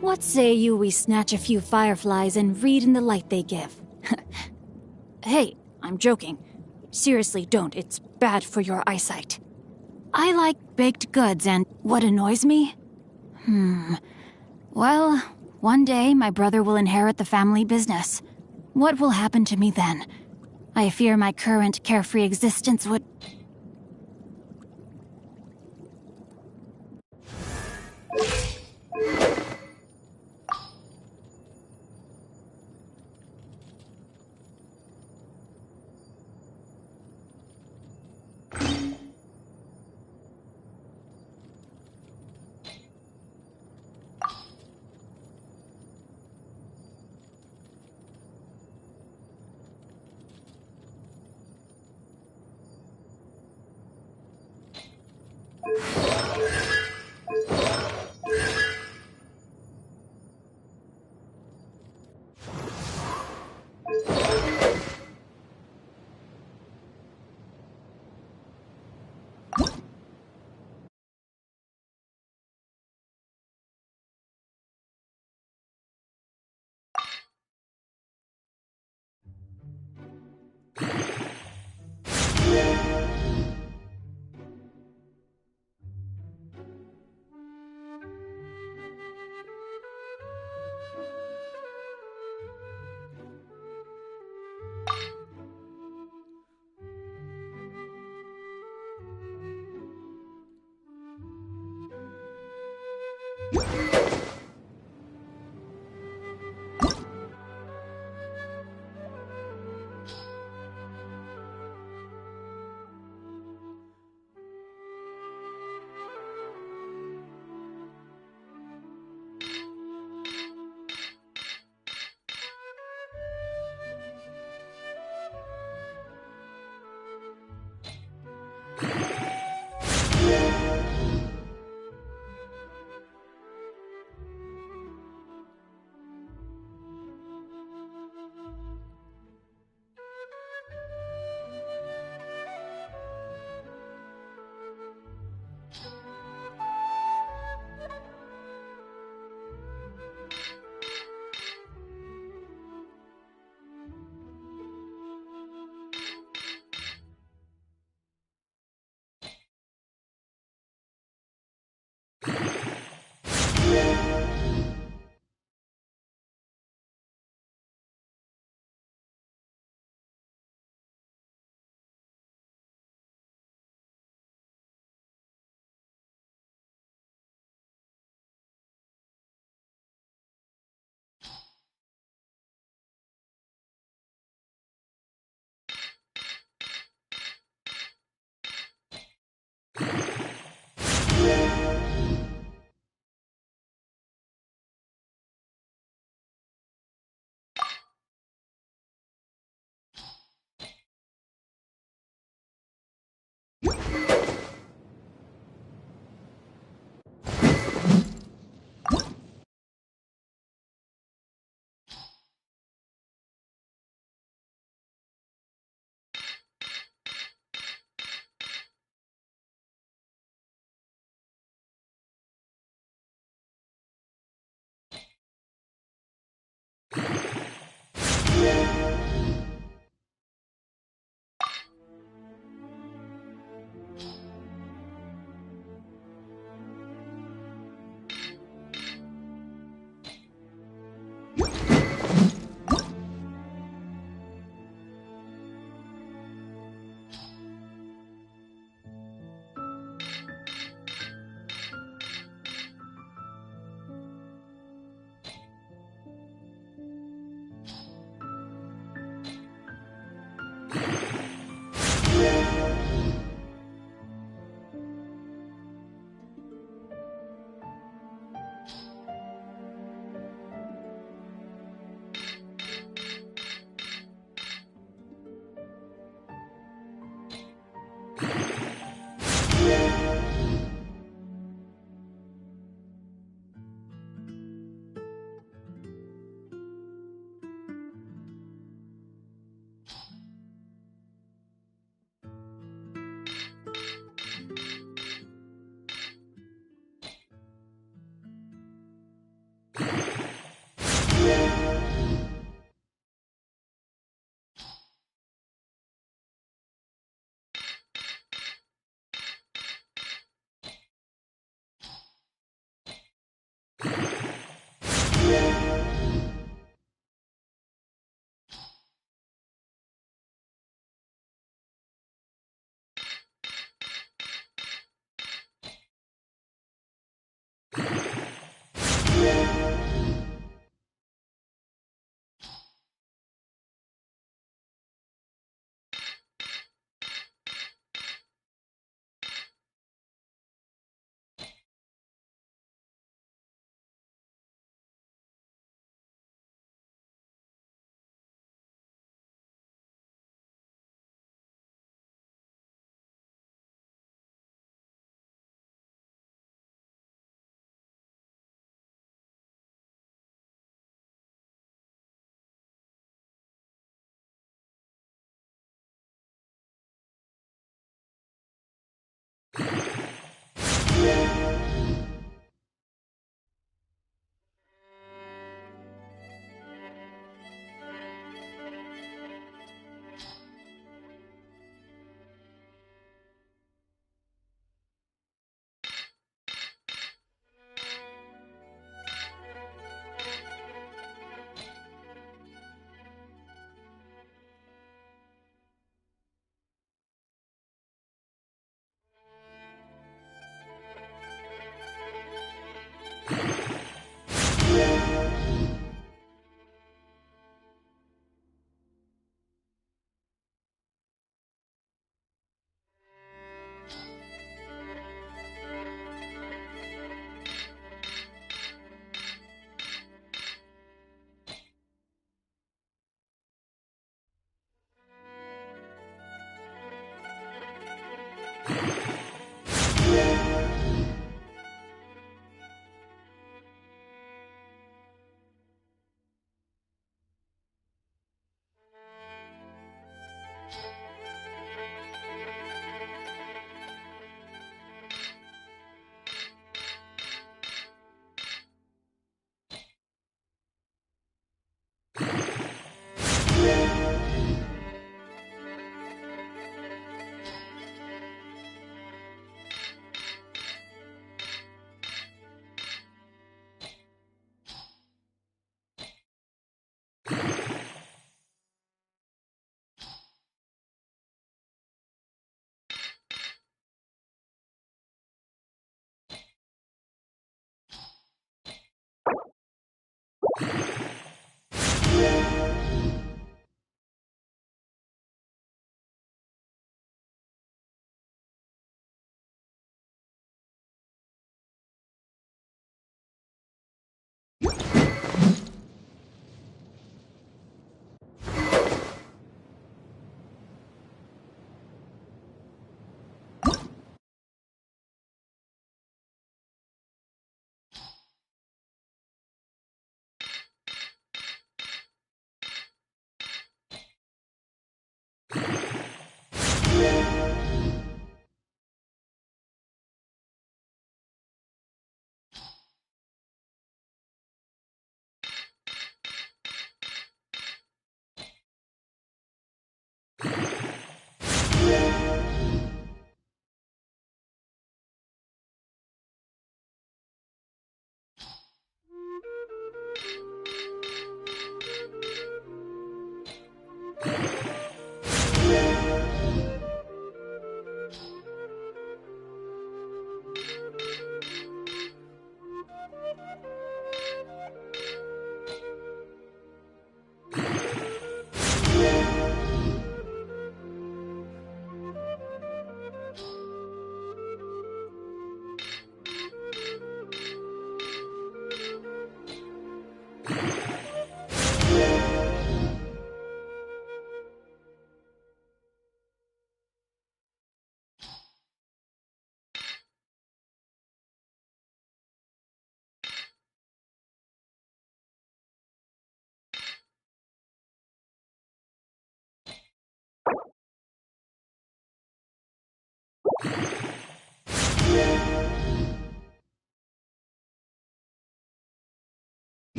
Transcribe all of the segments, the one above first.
What say you we snatch a few fireflies and read in the light they give? Hey, I'm joking. Seriously, don't. It's bad for your eyesight. I like baked goods, and what annoys me? Well, one day my brother will inherit the family business. What will happen to me then? I fear my current carefree existence would...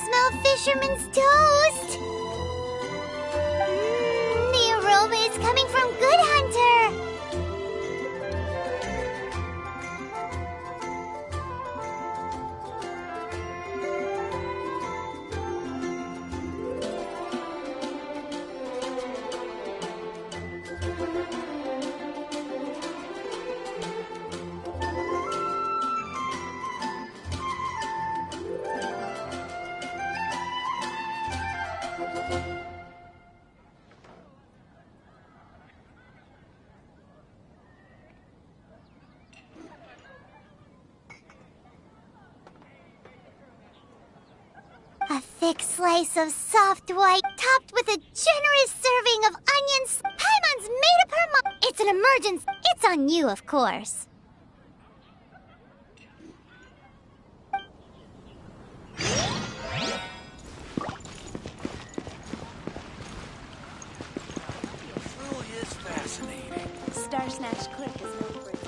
smell fisherman's toast! The aroma is coming from Good Hunter! A thick slice of soft white, topped with a generous serving of onions. Paimon's made up her mind. It's an emergency. It's on you, of course. It really is fascinating. Star Snatch Click is known for its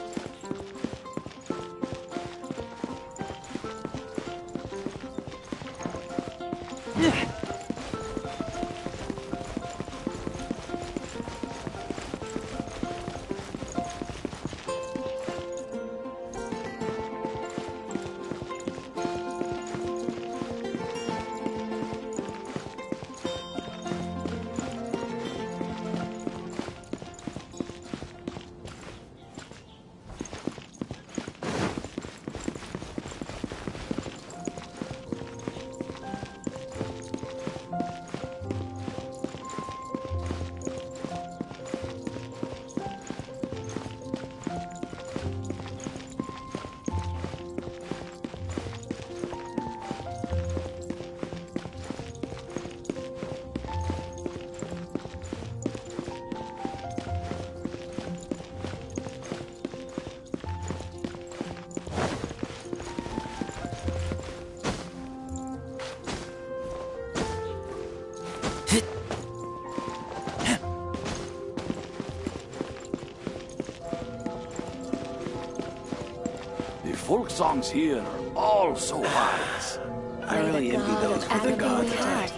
The folk songs here are all so wise. I really envy those with the Everything we gods. have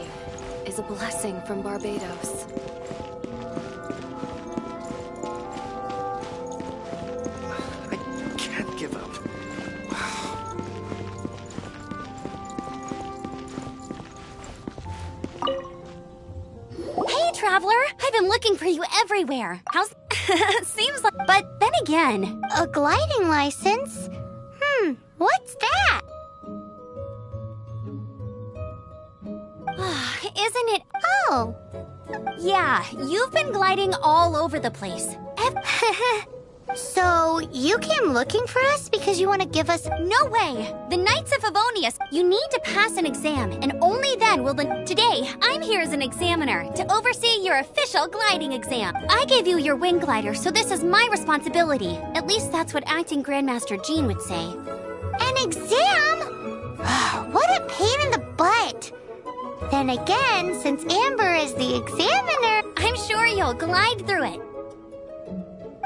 is a blessing from Barbados. I can't give up. Hey, traveler! I've been looking for you everywhere. How's... Seems like... But then again... A gliding license? What's that? Isn't it... Oh! Yeah, you've been gliding all over the place. So, you came looking for us because you want to give us... No way! The Knights of Favonius, you need to pass an exam, and only then will the... Today, I'm here as an examiner to oversee your official gliding exam. I gave you your wind glider, so this is my responsibility. At least that's what acting Grandmaster Jean would say. An exam? What a pain in the butt! Then again, since Amber is the examiner, I'm sure you'll glide through it.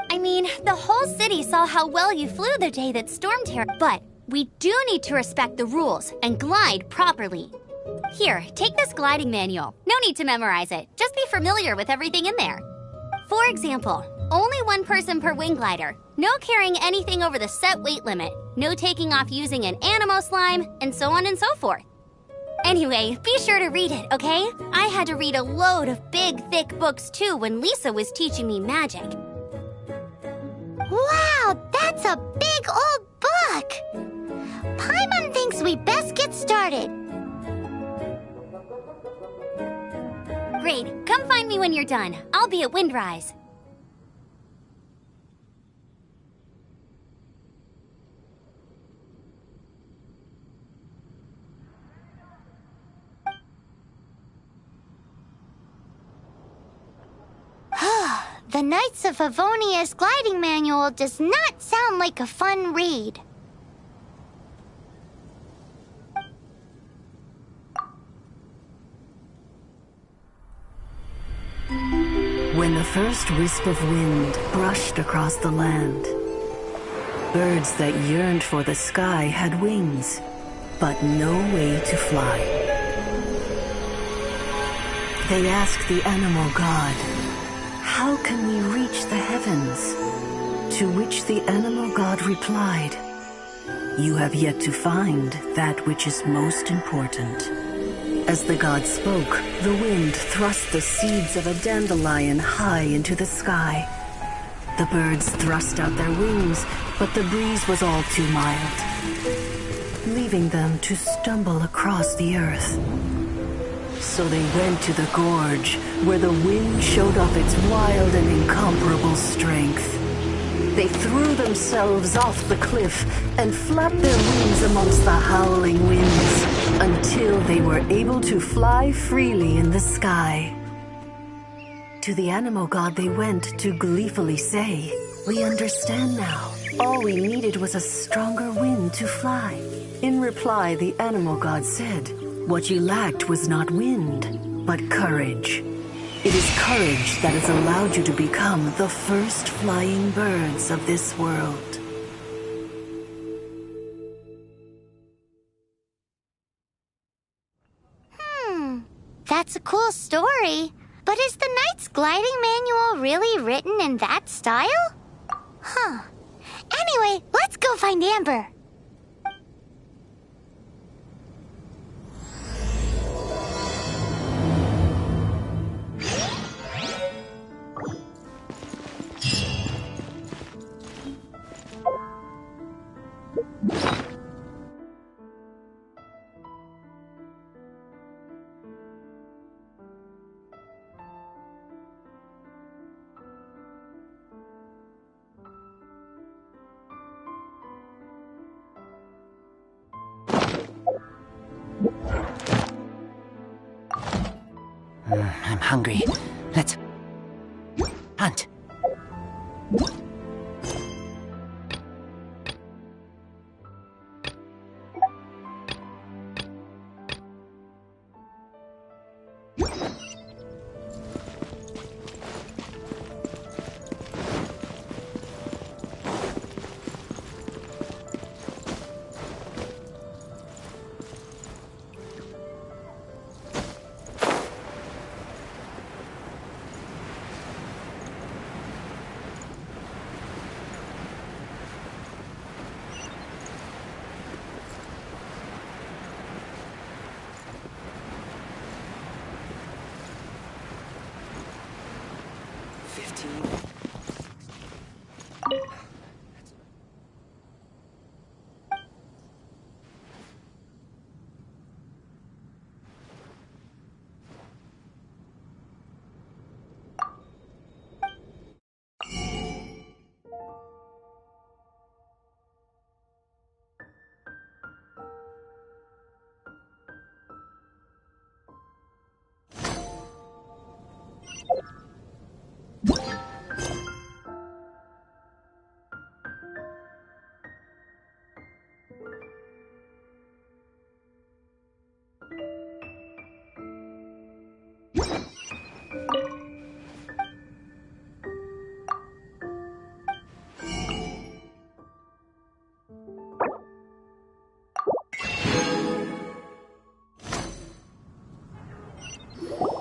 I mean, the whole city saw how well you flew the day that stormed here, but we do need to respect the rules and glide properly. Here, take this gliding manual. No need to memorize it. Just be familiar with everything in there. For example, only one person per wing glider. No carrying anything over the set weight limit. No taking off using an animo slime, and so on and so forth. Anyway, be sure to read it, okay? I had to read a load of big, thick books too when Lisa was teaching me magic. Wow, that's a big old book! Paimon thinks we best get started. Great, come find me when you're done. I'll be at Windrise. The Knights of Favonius gliding manual does not sound like a fun read. When the first wisp of wind brushed across the land, birds that yearned for the sky had wings, but no way to fly. They asked the animal god, "How can we reach the heavens?" To which the animal god replied, "You have yet to find that which is most important." As the god spoke, the wind thrust the seeds of a dandelion high into the sky. The birds thrust out their wings, but the breeze was all too mild, leaving them to stumble across the earth. So they went to the gorge, where the wind showed off its wild and incomparable strength. They threw themselves off the cliff and flapped their wings amongst the howling winds until they were able to fly freely in the sky. To the animal god they went to gleefully say, "We understand now. All we needed was a stronger wind to fly." In reply, the animal god said, "What you lacked was not wind, but courage. It is courage that has allowed you to become the first flying birds of this world." That's a cool story. But is the Knight's gliding manual really written in that style? Huh. Anyway, let's go find Amber. I'm hungry. Let's hunt.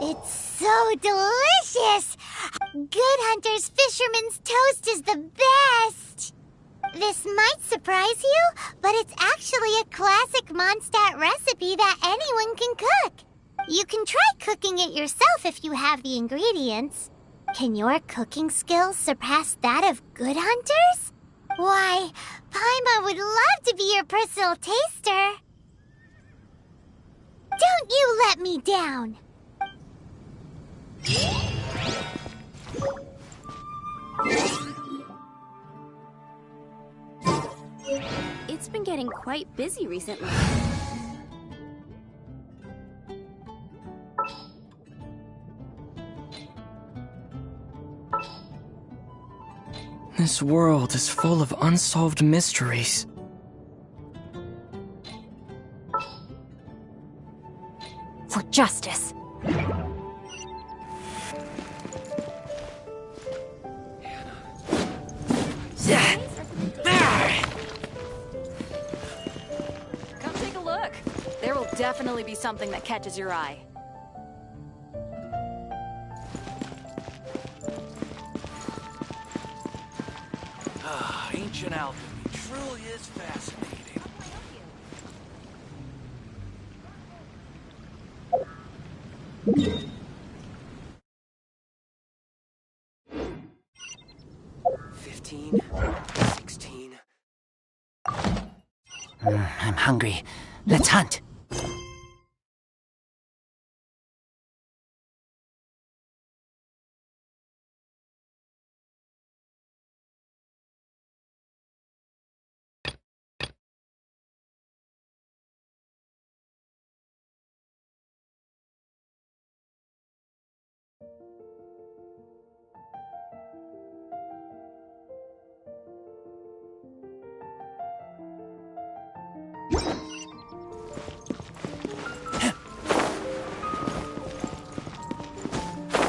It's so delicious! Good Hunter's Fisherman's Toast is the best! This might surprise you, but it's actually a classic Mondstadt recipe that anyone can cook. You can try cooking it yourself if you have the ingredients. Can your cooking skills surpass that of Good Hunter's? Why, Paimon would love to be your personal taster. Don't you let me down! It's been getting quite busy recently. This world is full of unsolved mysteries. For justice. Come take a look. There will definitely be something that catches your eye. Ancient alchemy truly is fascinating. 15, 16. I'm hungry. Let's hunt.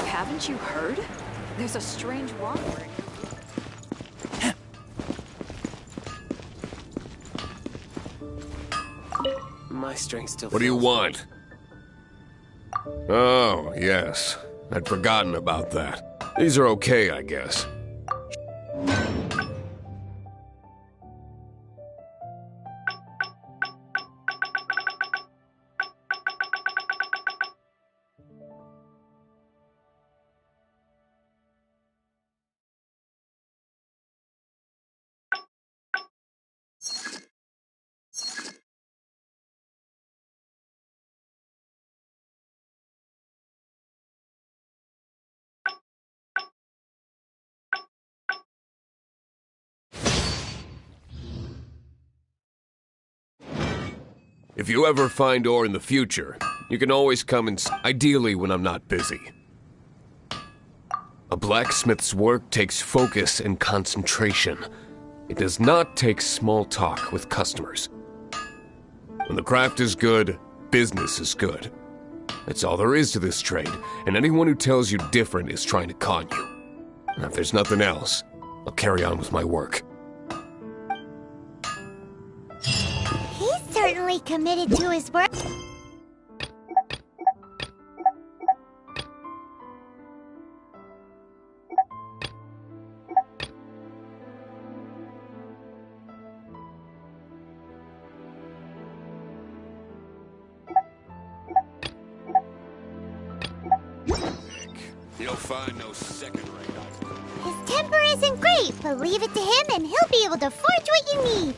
Haven't you heard? There's a strange wanderer. My strength still. What do you fails. want? Oh, yes. I'd forgotten about that. These are okay, I guess. If you ever find ore in the future, you can always come and ideally when I'm not busy. A blacksmith's work takes focus and concentration. It does not take small talk with customers. When the craft is good, business is good. That's all there is to this trade, and anyone who tells you different is trying to con you. And if there's nothing else, I'll carry on with my work. He's certainly committed to his work. You'll find no second-rate items. His temper isn't great, but leave it to him and he'll be able to forge what you need.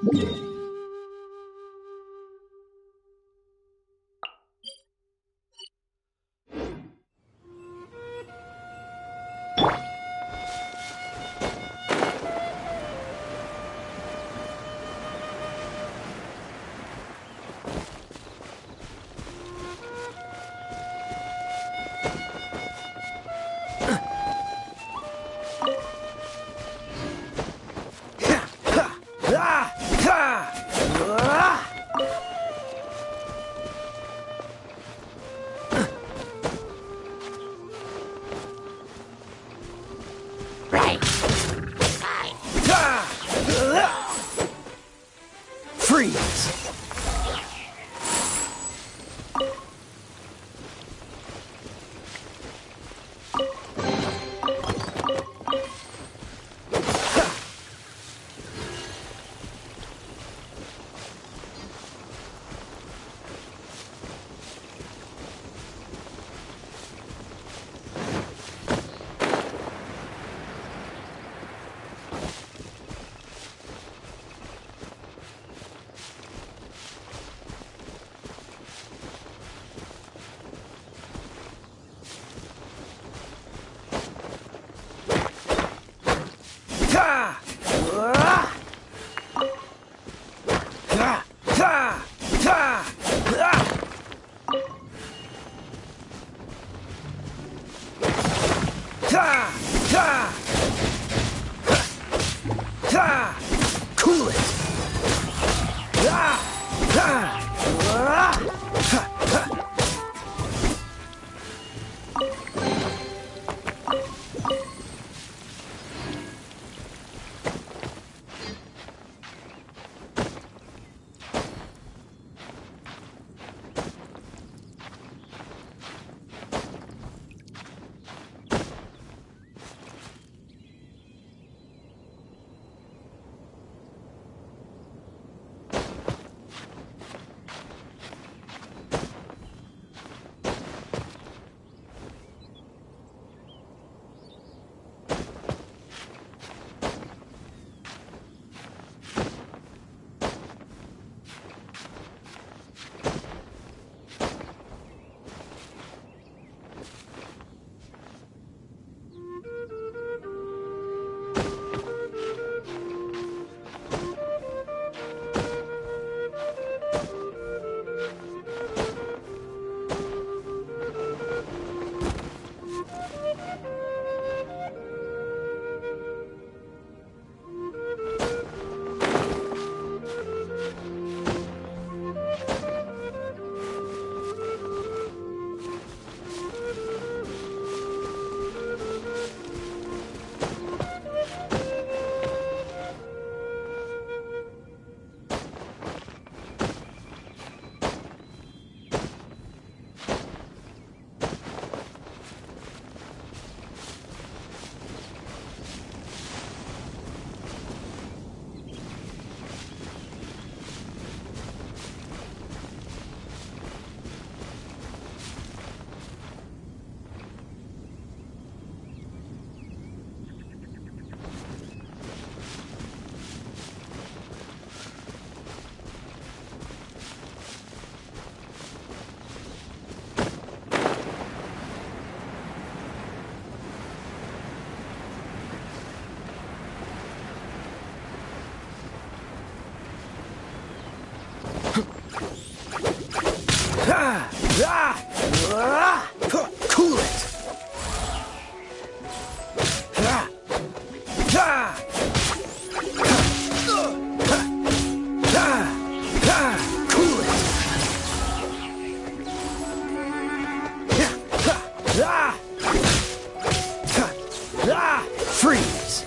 Cool it! Cool it! Freeze!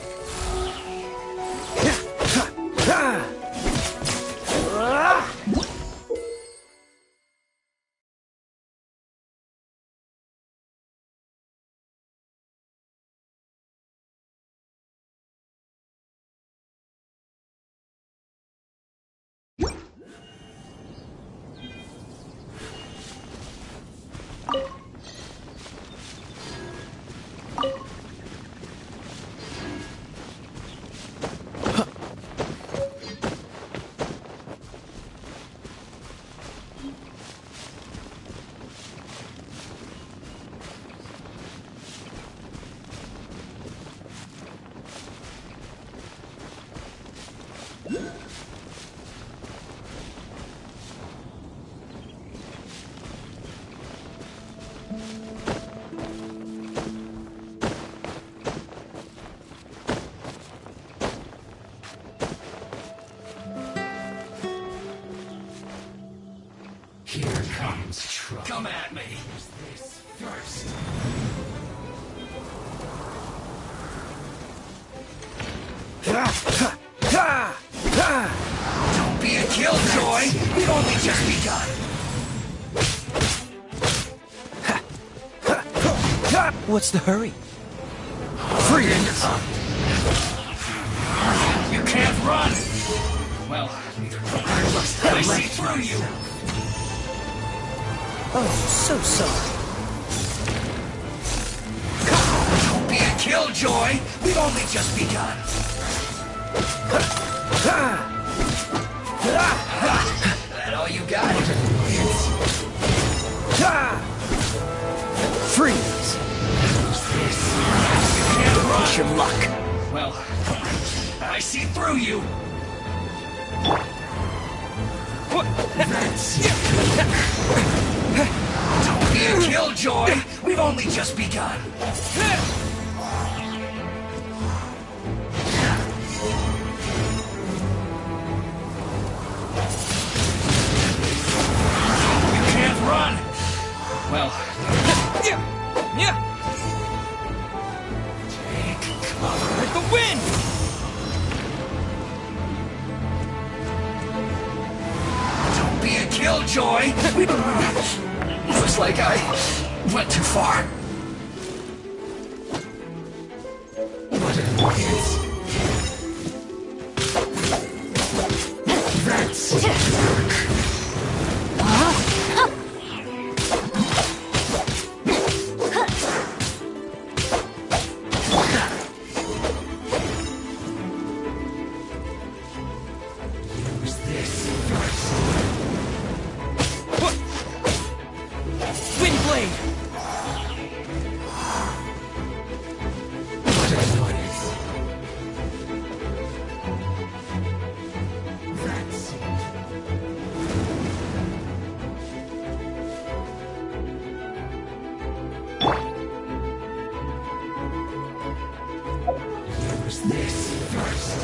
Come at me. This first. Don't be a killjoy. We've only just begun. What's the hurry? Freeze! You can't run! Well, I see through you! Oh, so sorry. Don't be a killjoy! We've only just begun! That all you got? Freeze! You can't run! Your luck. Well, I see through you! Don't be a killjoy! We've only just begun! You can't run! Well... Take cover. With the wind! Don't be a killjoy! Looks like I went too far. That's use this first. Wind blade! Use this first.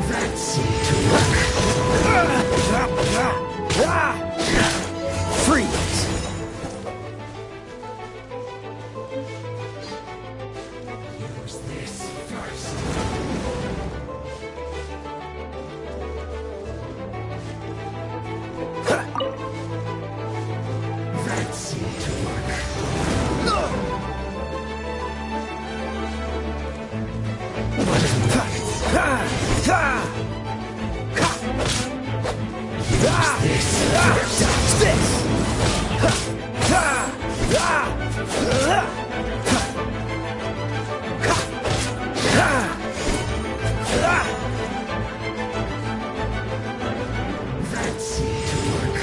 That seemed to work. Freeze! Use this first. That seemed to work. That seemed to work.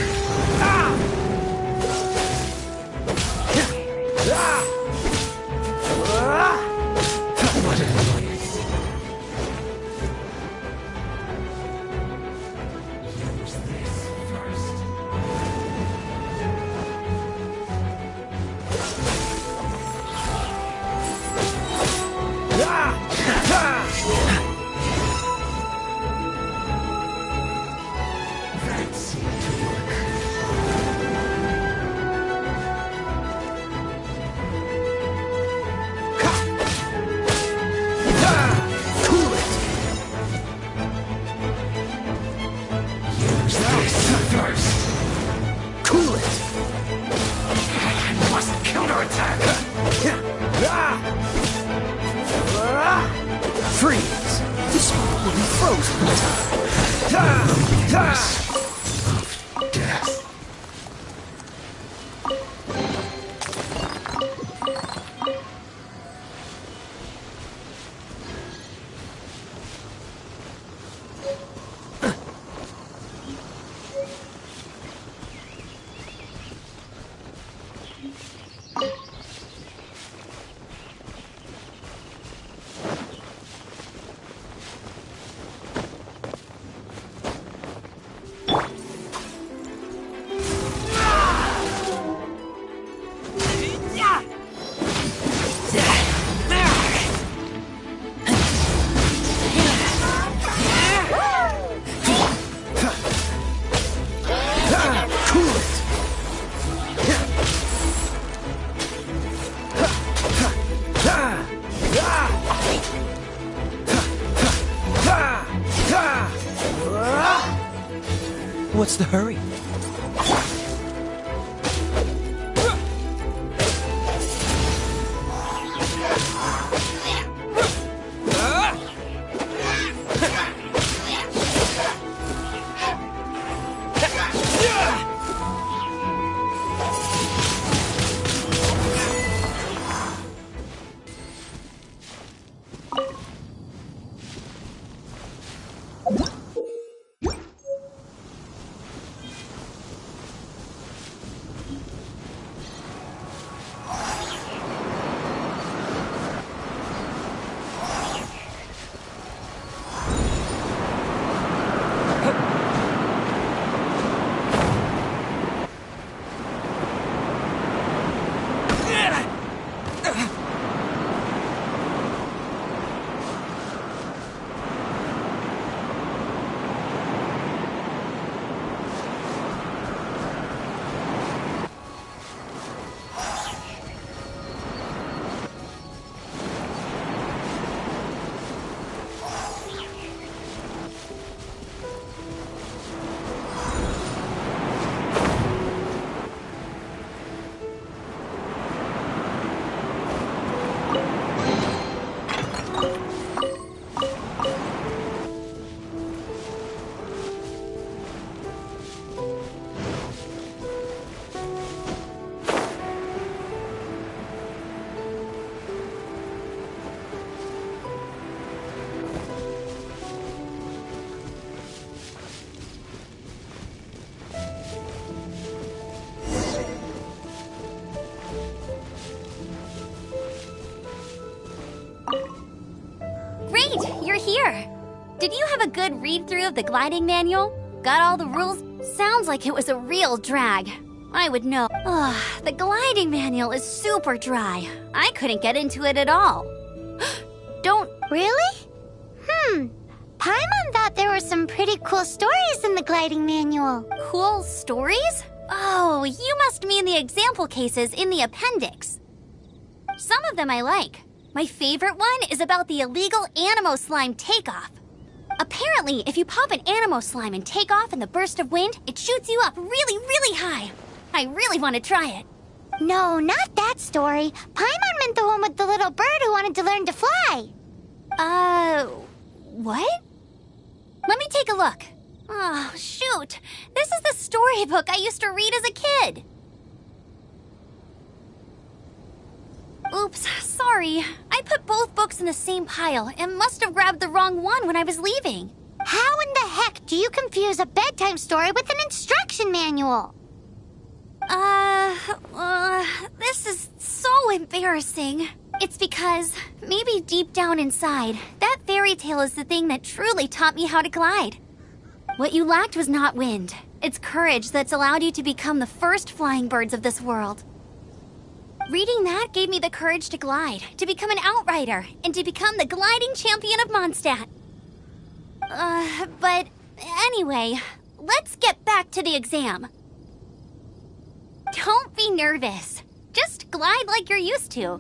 What annoyance. Use this first. That seemed to work. Cool it! Use this first. Cool it! I must counterattack. Freeze! This one will be frozen in time. Death. What's the hurry? Did you have a good read-through of the gliding manual? Got all the rules? Sounds like it was a real drag. I would know. Ugh, the gliding manual is super dry. I couldn't get into it at all. Don't... Really? Paimon thought there were some pretty cool stories in the gliding manual. Cool stories? Oh, you must mean the example cases in the appendix. Some of them I like. My favorite one is about the illegal Animo Slime takeoff. Apparently, if you pop an Animo Slime and take off in the burst of wind, it shoots you up really, really high. I really want to try it. No, not that story. Paimon meant the one with the little bird who wanted to learn to fly. What? Let me take a look. Oh, shoot. This is the storybook I used to read as a kid. Oops, sorry. I put both books in the same pile and must have grabbed the wrong one when I was leaving. How in the heck do you confuse a bedtime story with an instruction manual? This is so embarrassing. It's because, maybe deep down inside, that fairy tale is the thing that truly taught me how to glide. What you lacked was not wind. It's courage that's allowed you to become the first flying birds of this world. Reading that gave me the courage to glide, to become an outrider, and to become the gliding champion of Mondstadt. But anyway, let's get back to the exam. Don't be nervous. Just glide like you're used to.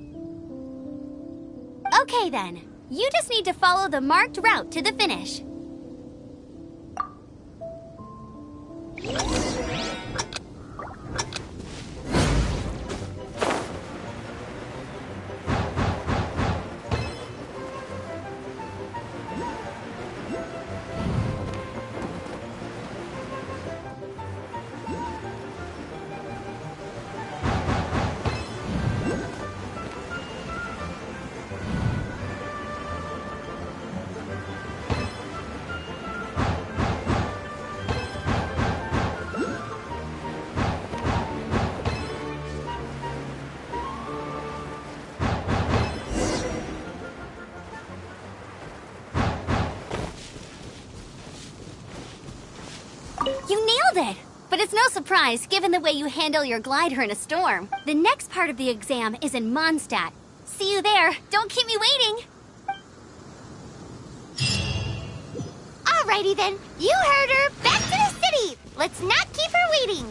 Okay then, you just need to follow the marked route to the finish. You nailed it! But it's no surprise, given the way you handle your glider in a storm. The next part of the exam is in Mondstadt. See you there. Don't keep me waiting. Alrighty then. You heard her. Back to the city. Let's not keep her waiting.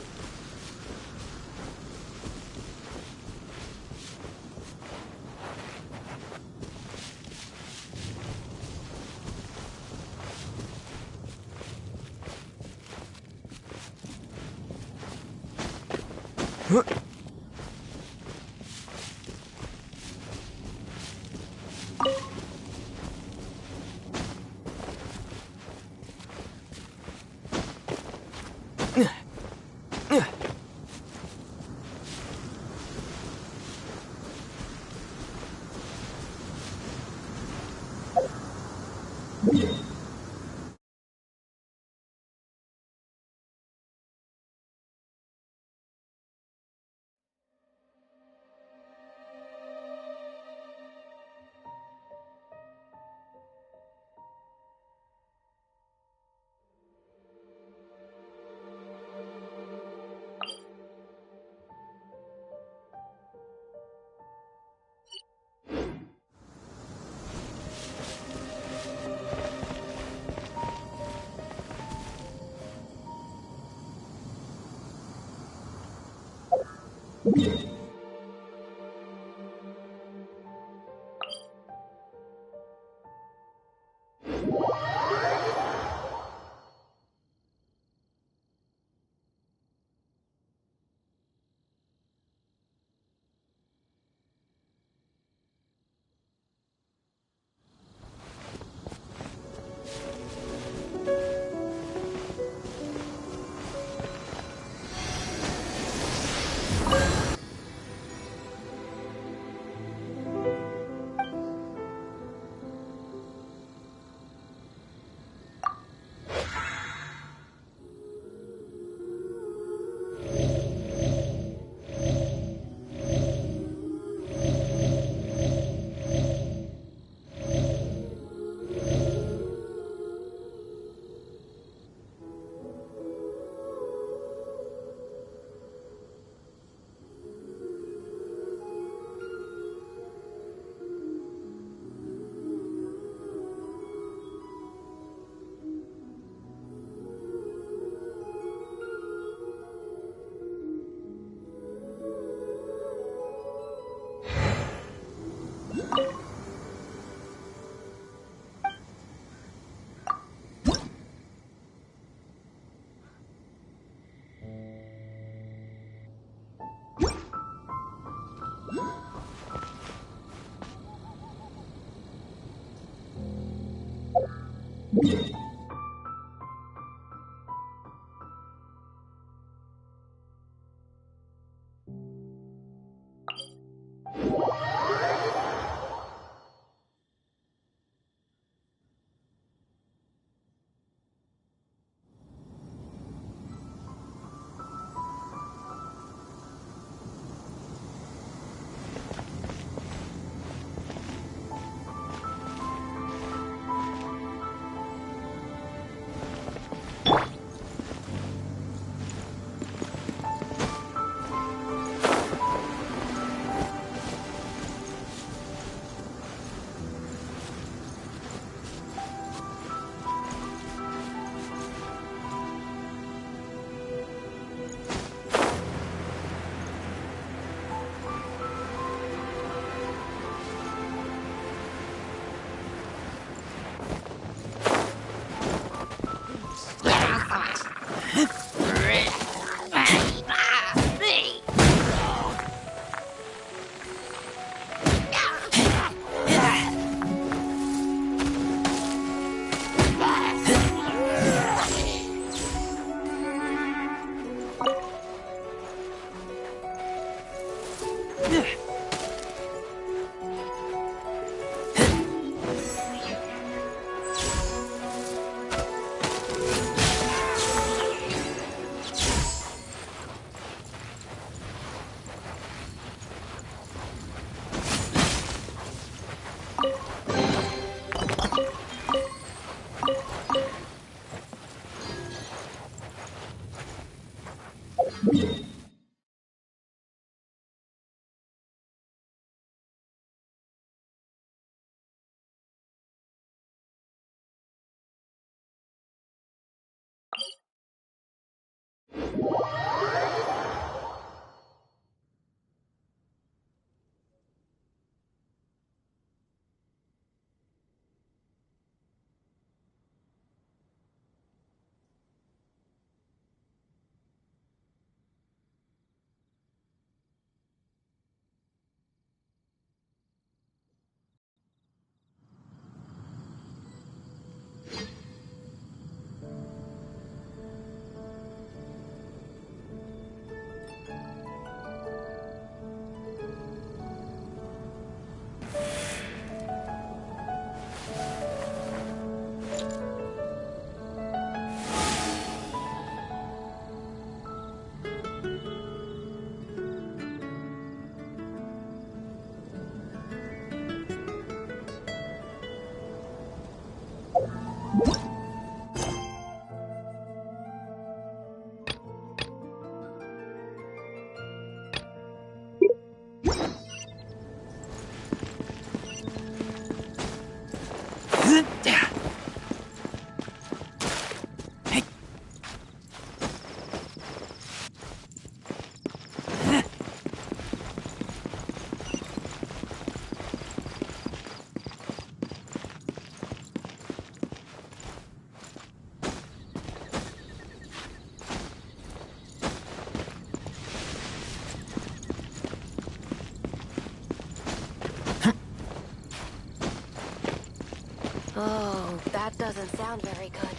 That doesn't sound very good.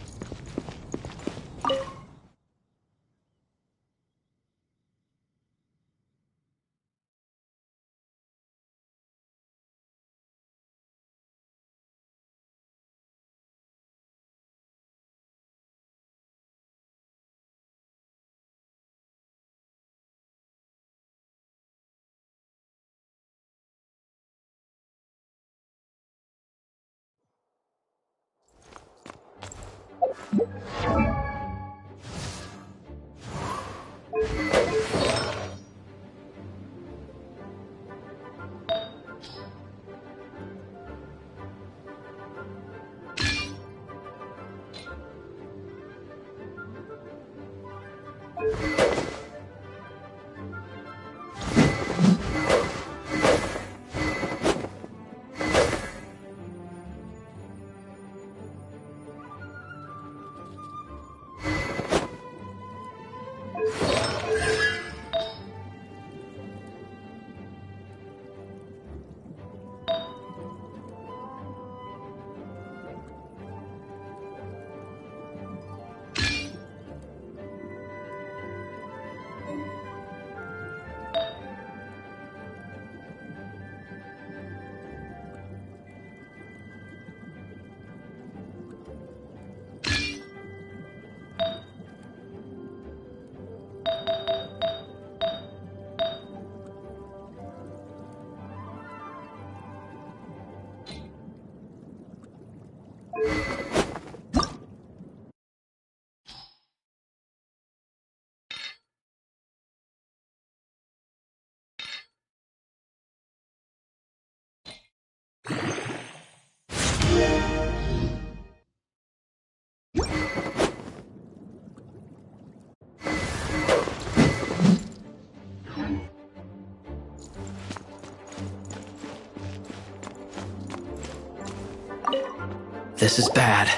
This is bad.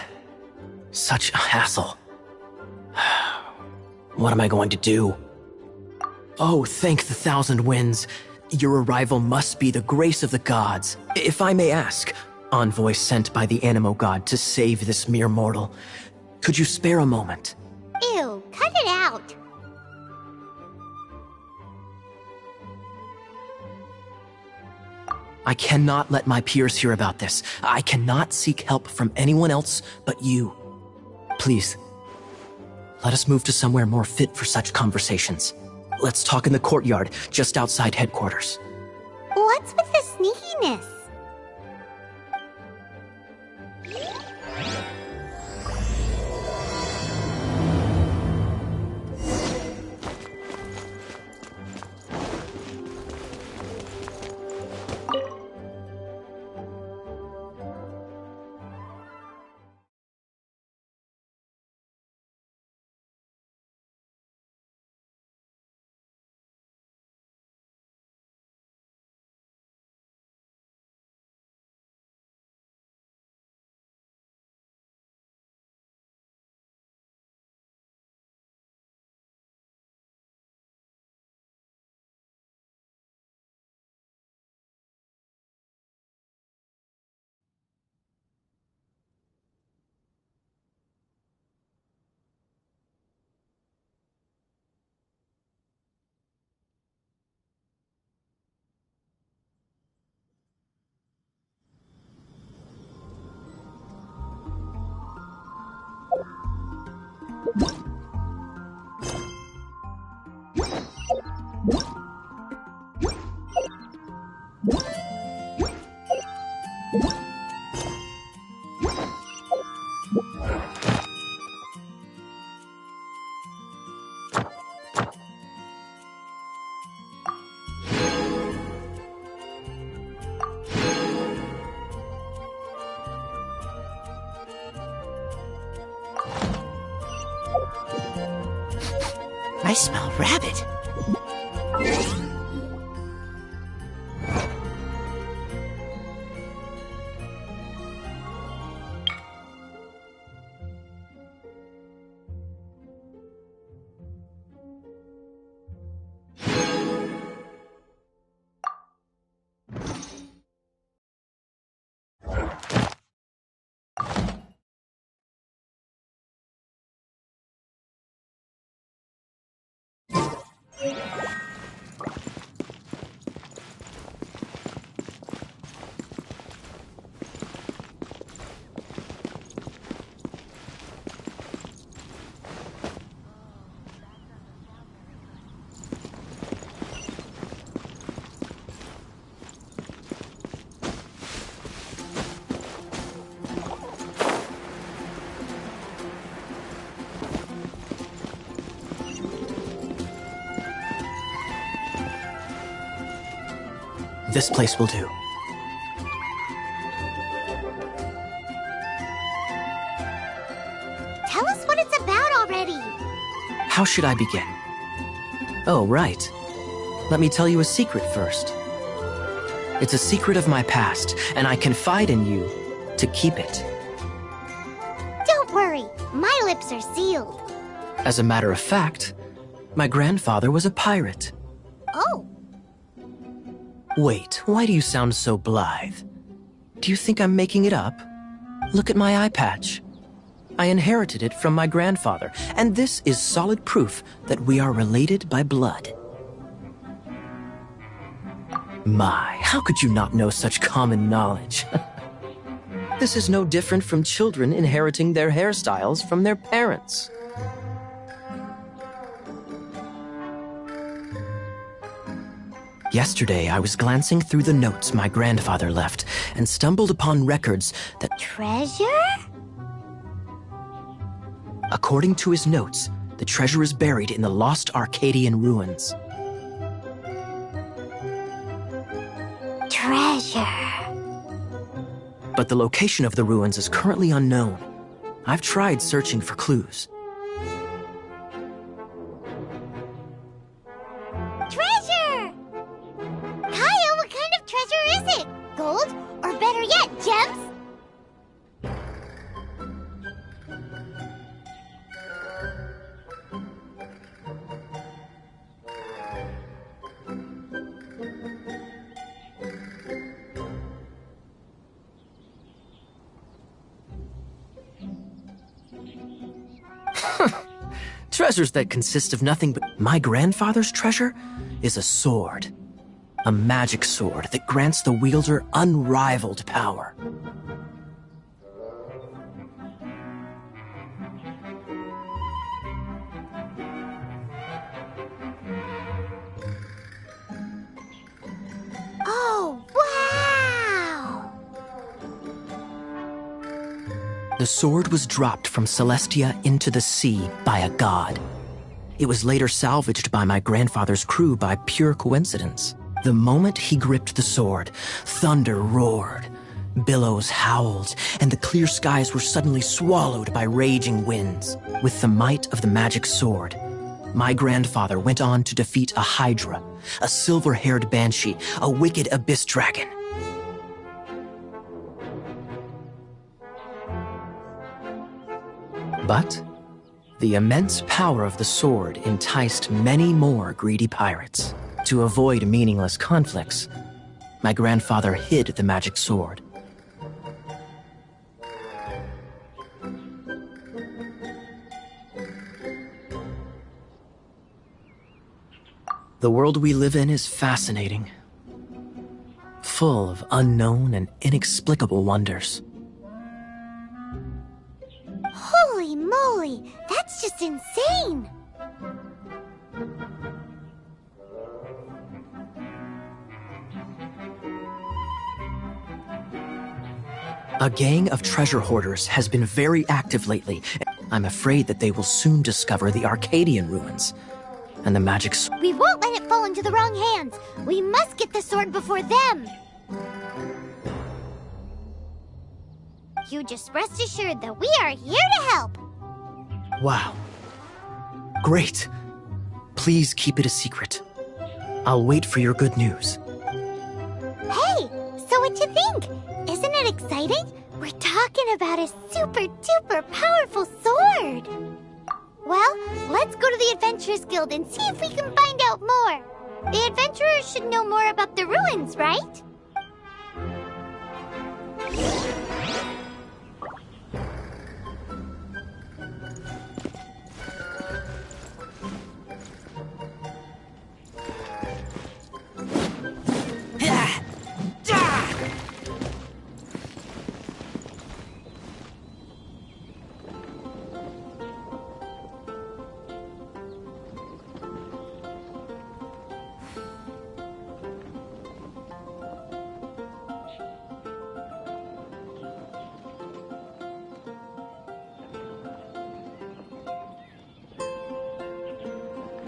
Such a hassle. What am I going to do? Oh, thank the thousand winds. Your arrival must be the grace of the gods. If I may ask, envoy sent by the Animo God to save this mere mortal, could you spare a moment? Ew, cut it out. I cannot let my peers hear about this. I cannot seek help from anyone else but you. Please, let us move to somewhere more fit for such conversations. Let's talk in the courtyard, just outside headquarters. What's with the sneakiness? I smell rabbit. This place will do. Tell us what it's about already. How should I begin? Oh, right. Let me tell you a secret first. It's a secret of my past, and I confide in you to keep it. Don't worry, my lips are sealed. As a matter of fact, my grandfather was a pirate. Oh, Wait, why do you sound so blithe? Do you think I'm making it up? Look at my eye patch. I inherited it from my grandfather, and this is solid proof that we are related by blood. My, how could you not know such common knowledge? This is no different from children inheriting their hairstyles from their parents. Yesterday, I was glancing through the notes my grandfather left and stumbled upon records that, treasure? according to his notes, the treasure is buried in the lost Arcadian ruins. Treasure. But the location of the ruins is currently unknown. I've tried searching for clues. Treasure! Kaya, what kind of treasure is it? Gold? Or better yet, gems? Treasures that consist of nothing but... My grandfather's treasure is a sword. A magic sword that grants the wielder unrivaled power. Oh, wow! The sword was dropped from Celestia into the sea by a god. It was later salvaged by my grandfather's crew by pure coincidence. The moment he gripped the sword, thunder roared, billows howled, and the clear skies were suddenly swallowed by raging winds. With the might of the magic sword, my grandfather went on to defeat a hydra, a silver-haired banshee, a wicked abyss dragon. But the immense power of the sword enticed many more greedy pirates. To avoid meaningless conflicts, my grandfather hid the magic sword. The world we live in is fascinating, full of unknown and inexplicable wonders. Holy moly, that's just insane! A gang of treasure hoarders has been very active lately. I'm afraid that they will soon discover the Arcadian ruins and the magic sword. We won't let it fall into the wrong hands. We must get the sword before them. You just rest assured that we are here to help. Wow. Great. Please keep it a secret. I'll wait for your good news. Hey, so what you think? Isn't it exciting? We're talking about a super duper powerful sword. Well, let's go to the Adventurers Guild and see if we can find out more. The adventurers should know more about the ruins, right?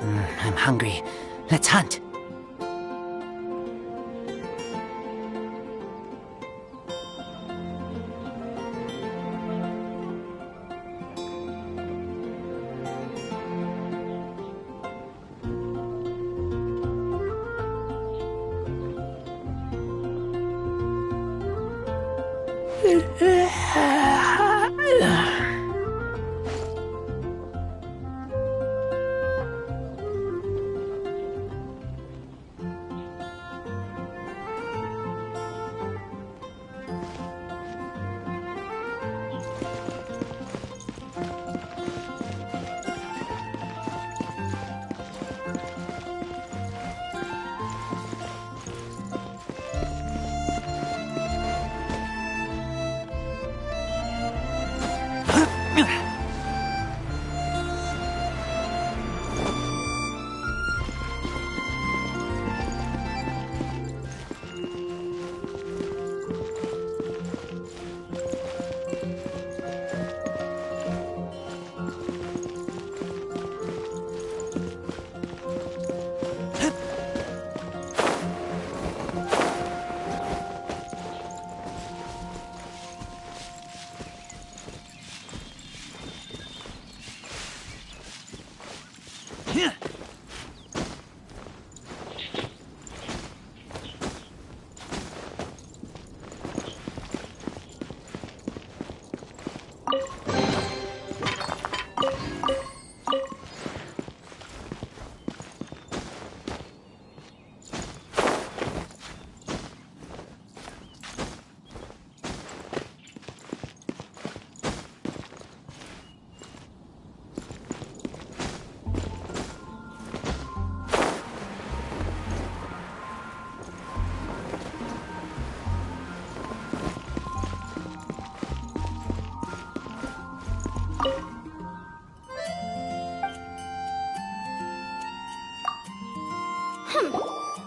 I'm hungry. Let's hunt.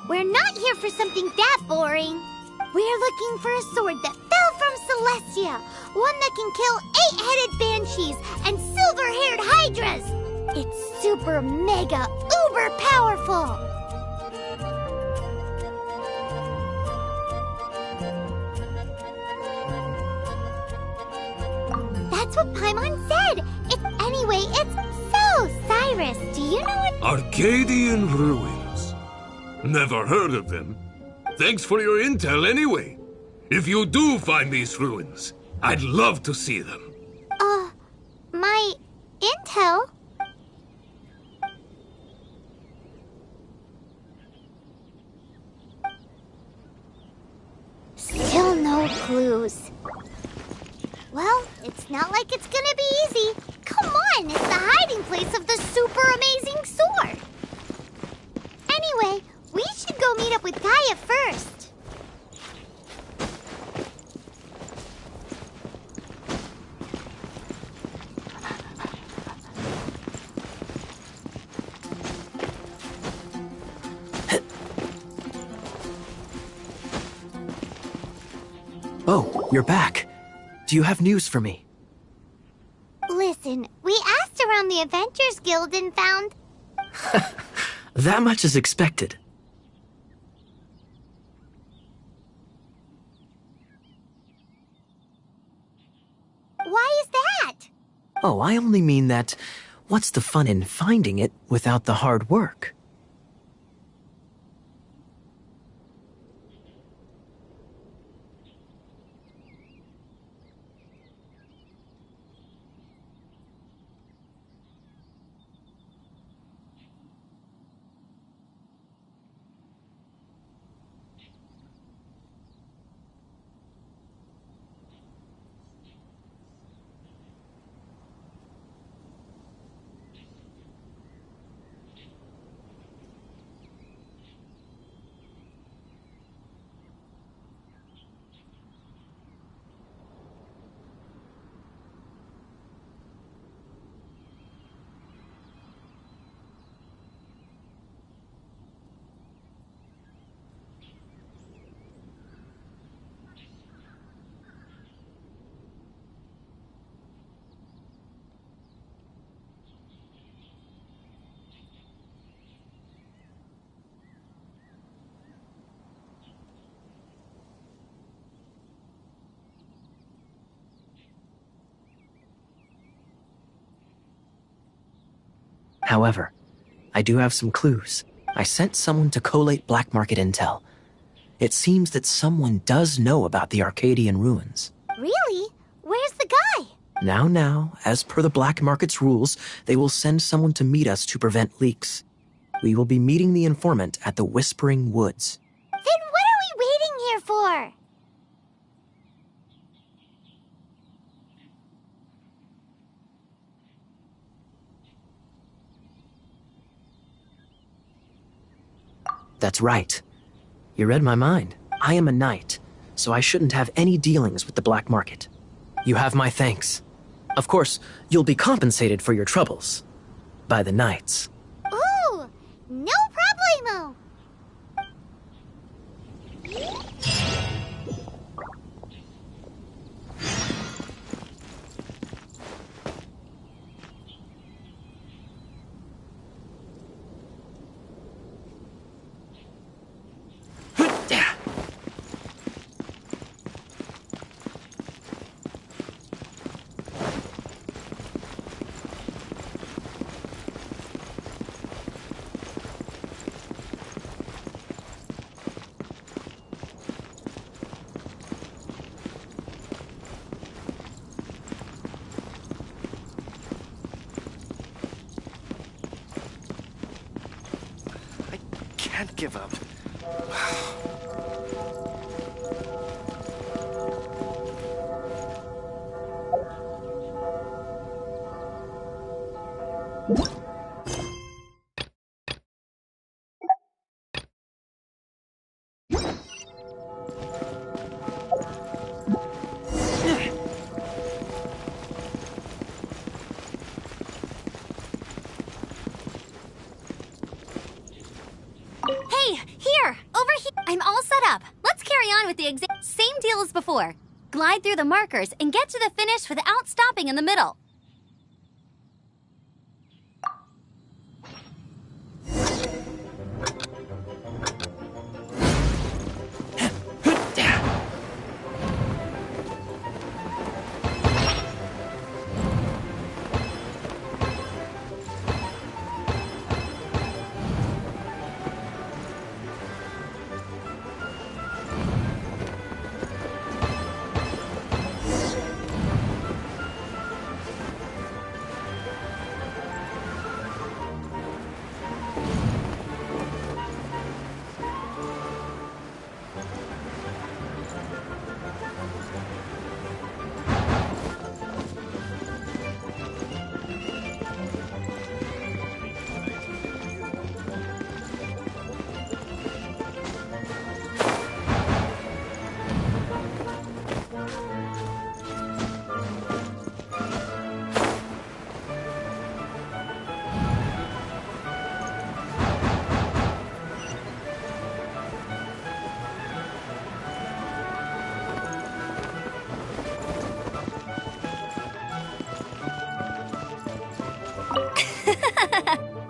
We're not here for something that boring. We're looking for a sword that fell from Celestia. One that can kill 8-headed banshees and silver-haired hydras. It's super mega uber powerful. That's what Paimon said. Anyway, it's so Cyrus. Do you know what? Arcadian ruins. Never heard of them. Thanks for your intel anyway. If you do find these ruins, I'd love to see them. My intel? Still no clues. Well, it's not like it's gonna be easy. Come on, it's the hiding place of the super amazing sword. Anyway, we should go meet up with Gaia first. Oh, you're back. Do you have news for me? Listen, we asked around the Adventures Guild and found... That much is expected. Why is that? Oh, I only mean that what's the fun in finding it without the hard work? However, I do have some clues. I sent someone to collate black market intel. It seems that someone does know about the Arcadian ruins. Really? Where's the guy? Now, as per the black market's rules, they will send someone to meet us to prevent leaks. We will be meeting the informant at the Whispering Woods. Then what are we waiting here for? That's right. You read my mind. I am a knight, so I shouldn't have any dealings with the black market. You have my thanks. Of course, you'll be compensated for your troubles. By the knights. Ooh, no problemo. Can't give up. I'm all set up. Let's carry on with the same deal as before. Glide through the markers and get to the finish without stopping in the middle.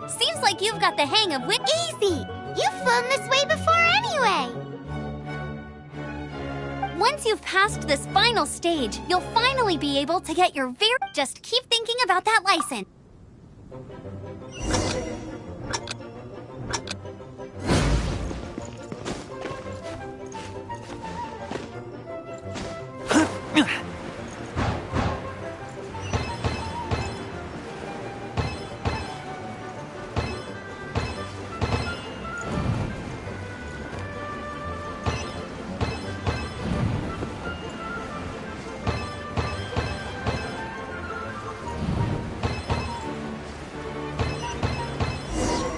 Seems like you've got the hang of wit. Easy! You've flown this way before anyway! Once you've passed this final stage, you'll finally be able to get your very... Just keep thinking about that license.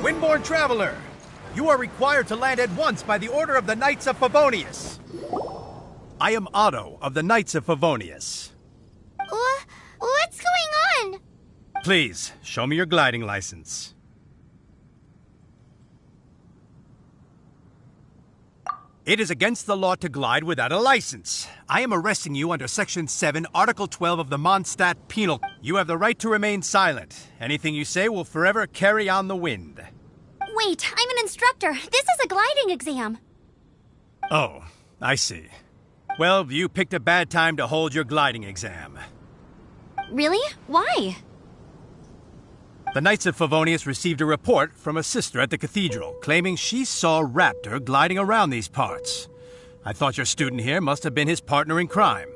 Windborne Traveler, you are required to land at once by the order of the Knights of Favonius. I am Otto of the Knights of Favonius. What's going on? Please, show me your gliding license. It is against the law to glide without a license. I am arresting you under Section 7, Article 12 of the Mondstadt Penal. You have the right to remain silent. Anything you say will forever carry on the wind. Wait, I'm an instructor. This is a gliding exam. Oh, I see. Well, you picked a bad time to hold your gliding exam. Really? Why? The Knights of Favonius received a report from a sister at the cathedral claiming she saw Raptor gliding around these parts. I thought your student here must have been his partner in crime.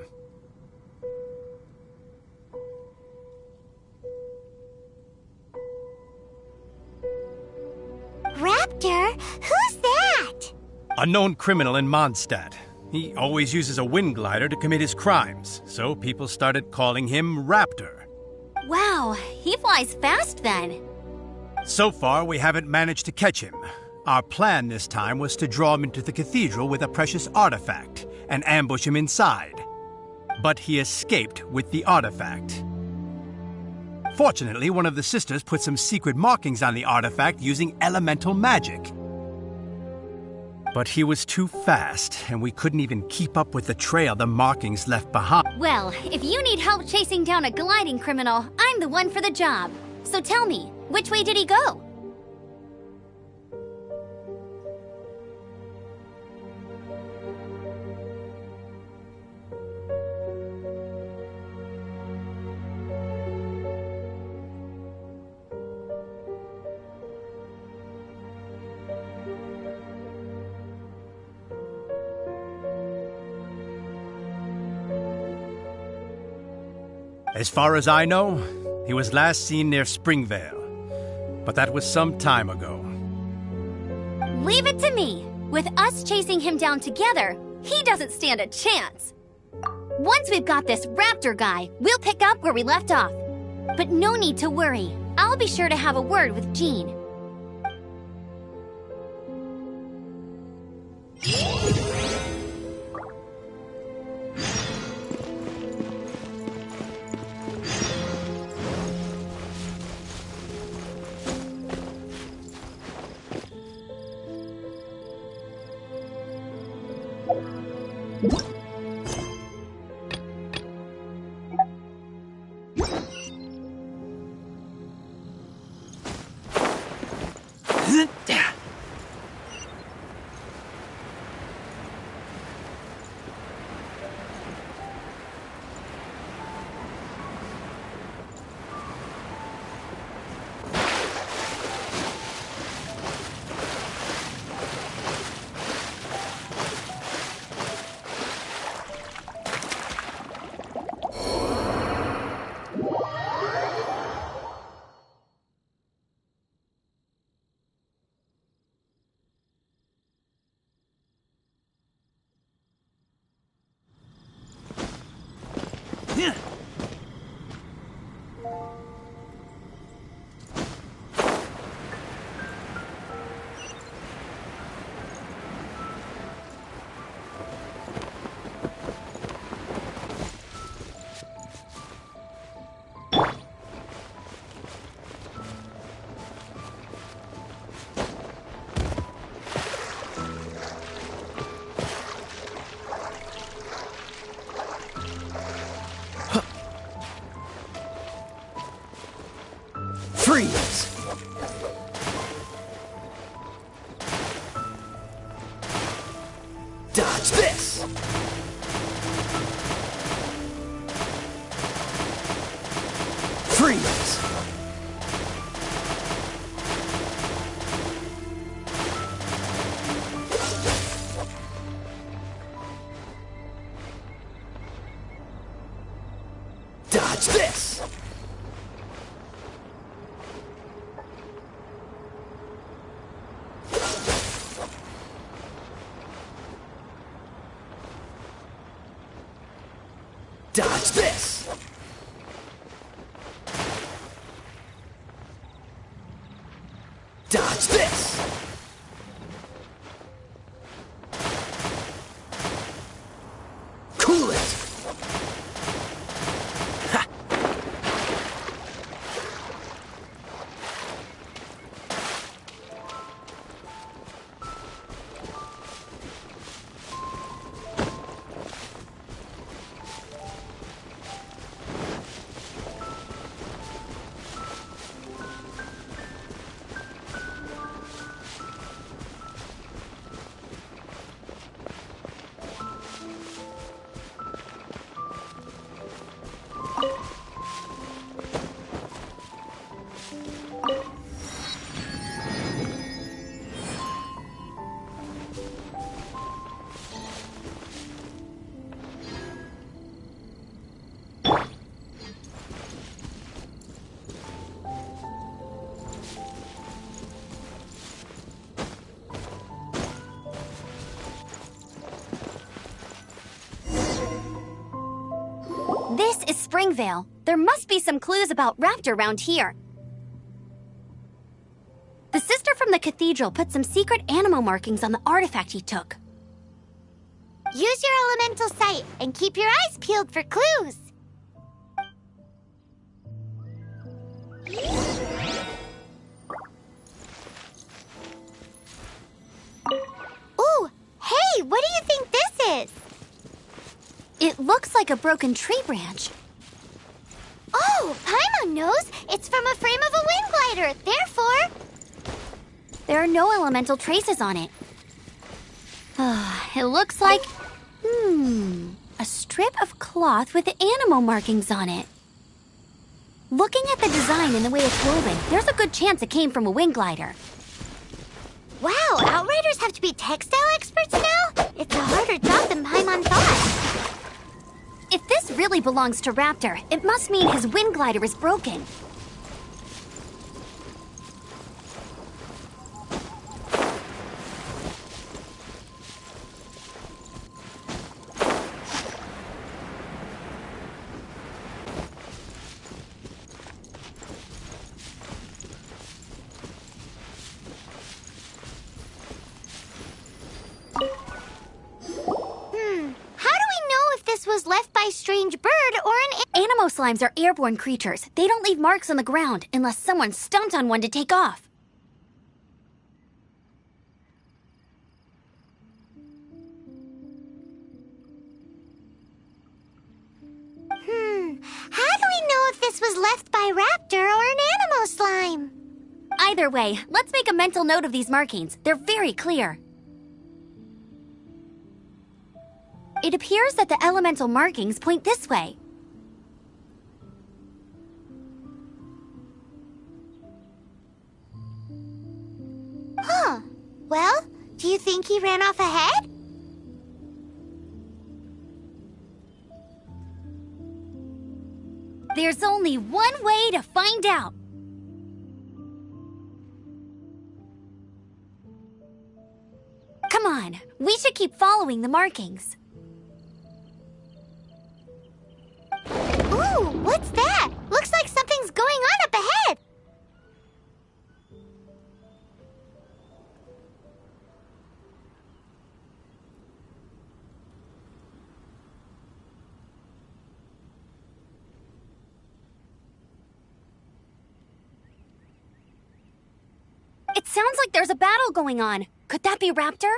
Raptor? Who's that? A known criminal in Mondstadt. He always uses a wind glider to commit his crimes, so people started calling him Raptor. Wow, he flies fast then. So far, we haven't managed to catch him. Our plan this time was to draw him into the cathedral with a precious artifact and ambush him inside. But he escaped with the artifact. Fortunately, one of the sisters put some secret markings on the artifact using elemental magic. But he was too fast, and we couldn't even keep up with the trail the markings left behind. Well, if you need help chasing down a gliding criminal, I'm the one for the job. So tell me, which way did he go? As far as I know, he was last seen near Springvale. But that was some time ago. Leave it to me. With us chasing him down together, he doesn't stand a chance. Once we've got this Raptor guy, we'll pick up where we left off. But no need to worry. I'll be sure to have a word with Jean. Freeze! Dodge this! Freeze! Dodge this! Dodge this! Dodge this! Cool it! Ha! Springvale. There must be some clues about Raptor around here. The sister from the cathedral put some secret animal markings on the artifact he took. Use your elemental sight and keep your eyes peeled for clues. Ooh, hey, what do you think this is? It looks like a broken tree branch. Oh, Paimon knows. It's from a frame of a wind glider. Therefore, there are no elemental traces on it. It looks like, a strip of cloth with animal markings on it. Looking at the design and the way it's woven, there's a good chance it came from a wind glider. Wow, Outriders have to be textile experts now? It's a harder job than Paimon thought. If this really belongs to Raptor, it must mean his wind glider is broken. Was left by a strange bird or an... Animo slimes are airborne creatures. They don't leave marks on the ground unless someone stomped on one to take off. How do we know if this was left by Raptor or an Animo slime? Either way, let's make a mental note of these markings. They're very clear. It appears that the elemental markings point this way. Huh. Well, do you think he ran off ahead? There's only one way to find out. Come on, we should keep following the markings. Ooh, what's that? Looks like something's going on up ahead. It sounds like there's a battle going on. Could that be Raptor?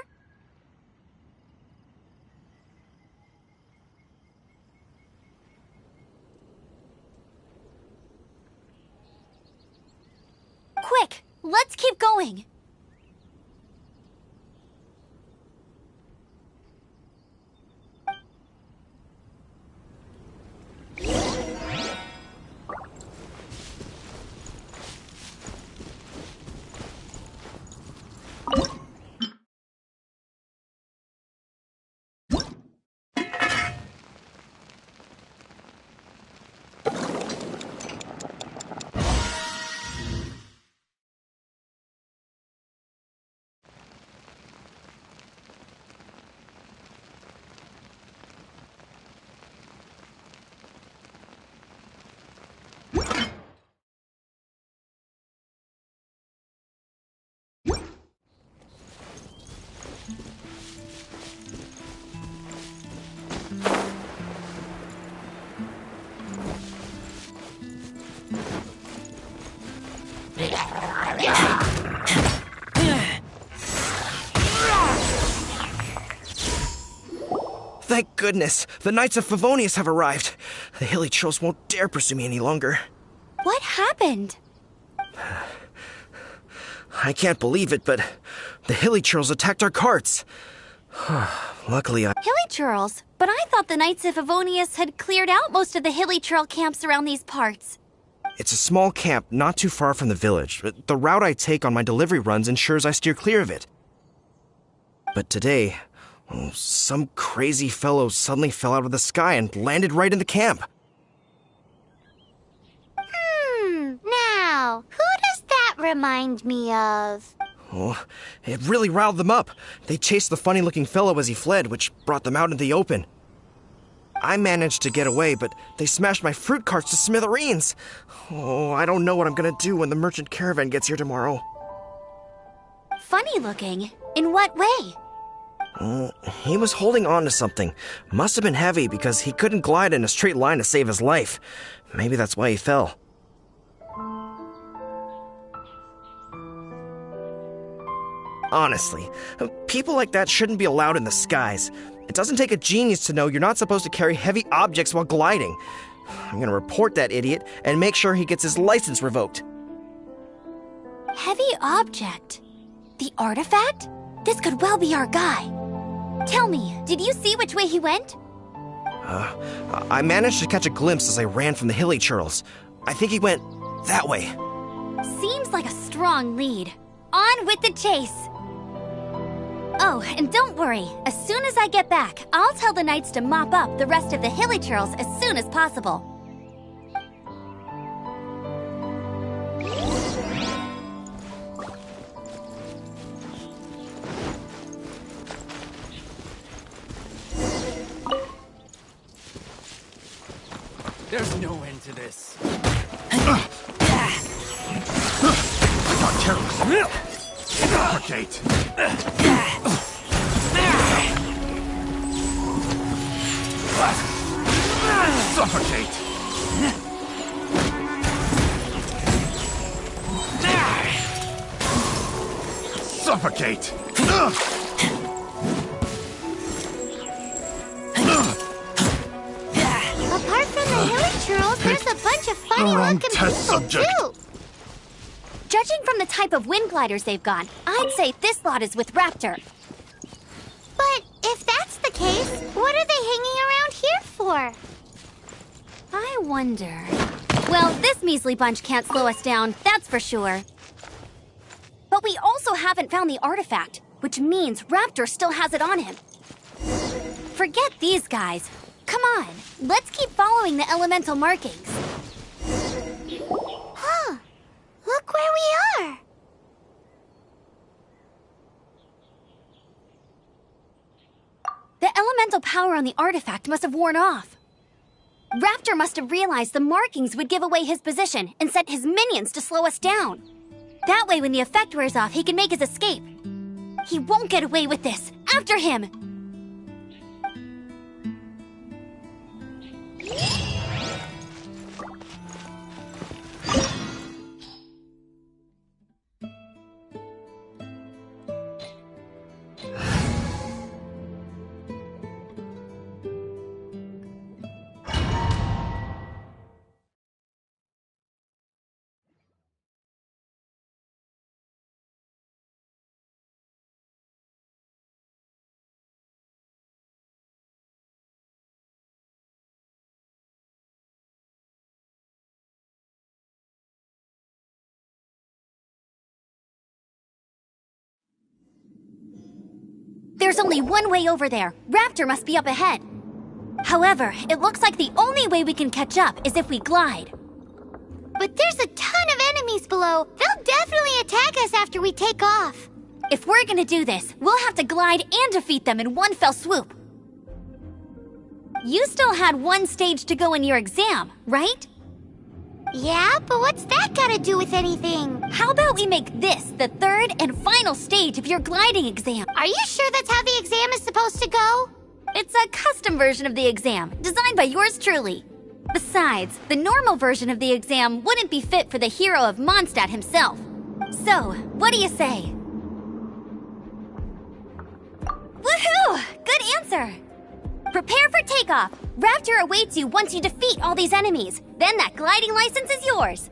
Quick, let's keep going. Thank goodness! The Knights of Favonius have arrived. The hilly trolls won't dare pursue me any longer. What happened? I can't believe it, but the hilly trolls attacked our carts. Luckily, Hilly Churls? But I thought the Knights of Favonius had cleared out most of the hilly trail camps around these parts. It's a small camp not too far from the village. The route I take on my delivery runs ensures I steer clear of it. But today, some crazy fellow suddenly fell out of the sky and landed right in the camp. Now, who does that remind me of? Oh, it really riled them up. They chased the funny-looking fellow as he fled, which brought them out into the open. I managed to get away, but they smashed my fruit carts to smithereens. Oh, I don't know what I'm gonna do when the merchant caravan gets here tomorrow. Funny looking. In what way? He was holding on to something. Must have been heavy because he couldn't glide in a straight line to save his life. Maybe that's why he fell. Honestly, people like that shouldn't be allowed in the skies. It doesn't take a genius to know you're not supposed to carry heavy objects while gliding. I'm gonna report that idiot and make sure he gets his license revoked. Heavy object? The artifact? This could well be our guy. Tell me, did you see which way he went? I managed to catch a glimpse as I ran from the hilly churls. I think he went that way. Seems like a strong lead. On with the chase! Oh, and don't worry. As soon as I get back, I'll tell the knights to mop up the rest of the hilly churls as soon as possible. There's no end to this. Suffocate! Suffocate! Suffocate! Apart from the hilly churls, there's a bunch of funny-looking people, too. Judging from the type of wind gliders they've got, I'd say this lot is with Raptor. But if that's the case, what are they hanging around here for? I wonder... Well, this measly bunch can't slow us down, that's for sure. But we also haven't found the artifact, which means Raptor still has it on him. Forget these guys. Come on, let's keep following the elemental markings. Huh. Look where we are. The elemental power on the artifact must have worn off. Raptor must have realized the markings would give away his position and sent his minions to slow us down. That way, when the effect wears off, he can make his escape. He won't get away with this. After him! There's only one way over there. Raptor must be up ahead. However, it looks like the only way we can catch up is if we glide. But there's a ton of enemies below. They'll definitely attack us after we take off. If we're gonna do this, we'll have to glide and defeat them in one fell swoop. You still had one stage to go in your exam, right? Yeah, but what's that got to do with anything? How about we make this the third and final stage of your gliding exam? Are you sure that's how the exam is supposed to go? It's a custom version of the exam, designed by yours truly. Besides, the normal version of the exam wouldn't be fit for the hero of Mondstadt himself. So, what do you say? Woohoo! Good answer! Prepare for takeoff. Raptor awaits you once you defeat all these enemies. Then that gliding license is yours.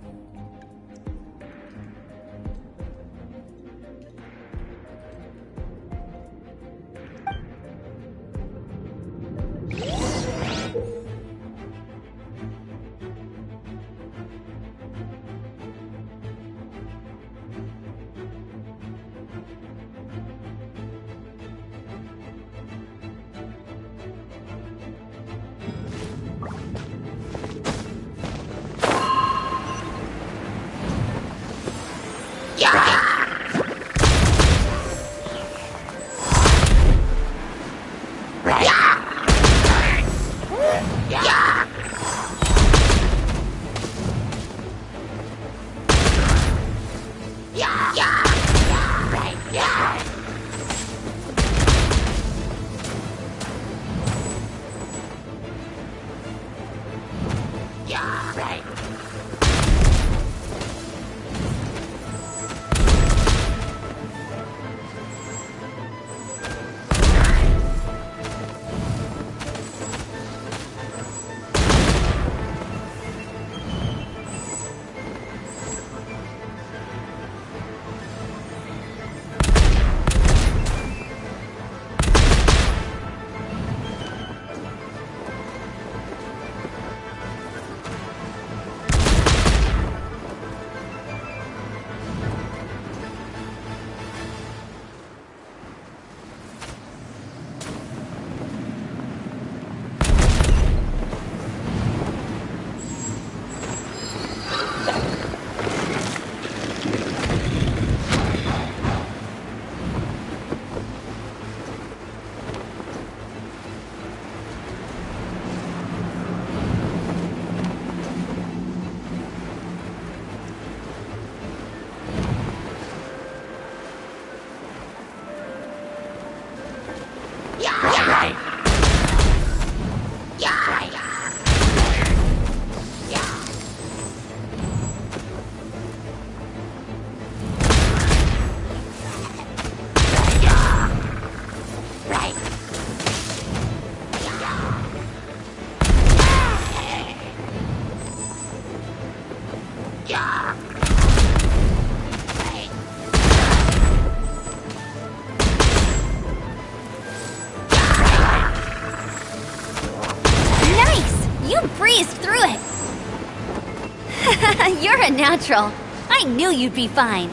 natural. I knew you'd be fine.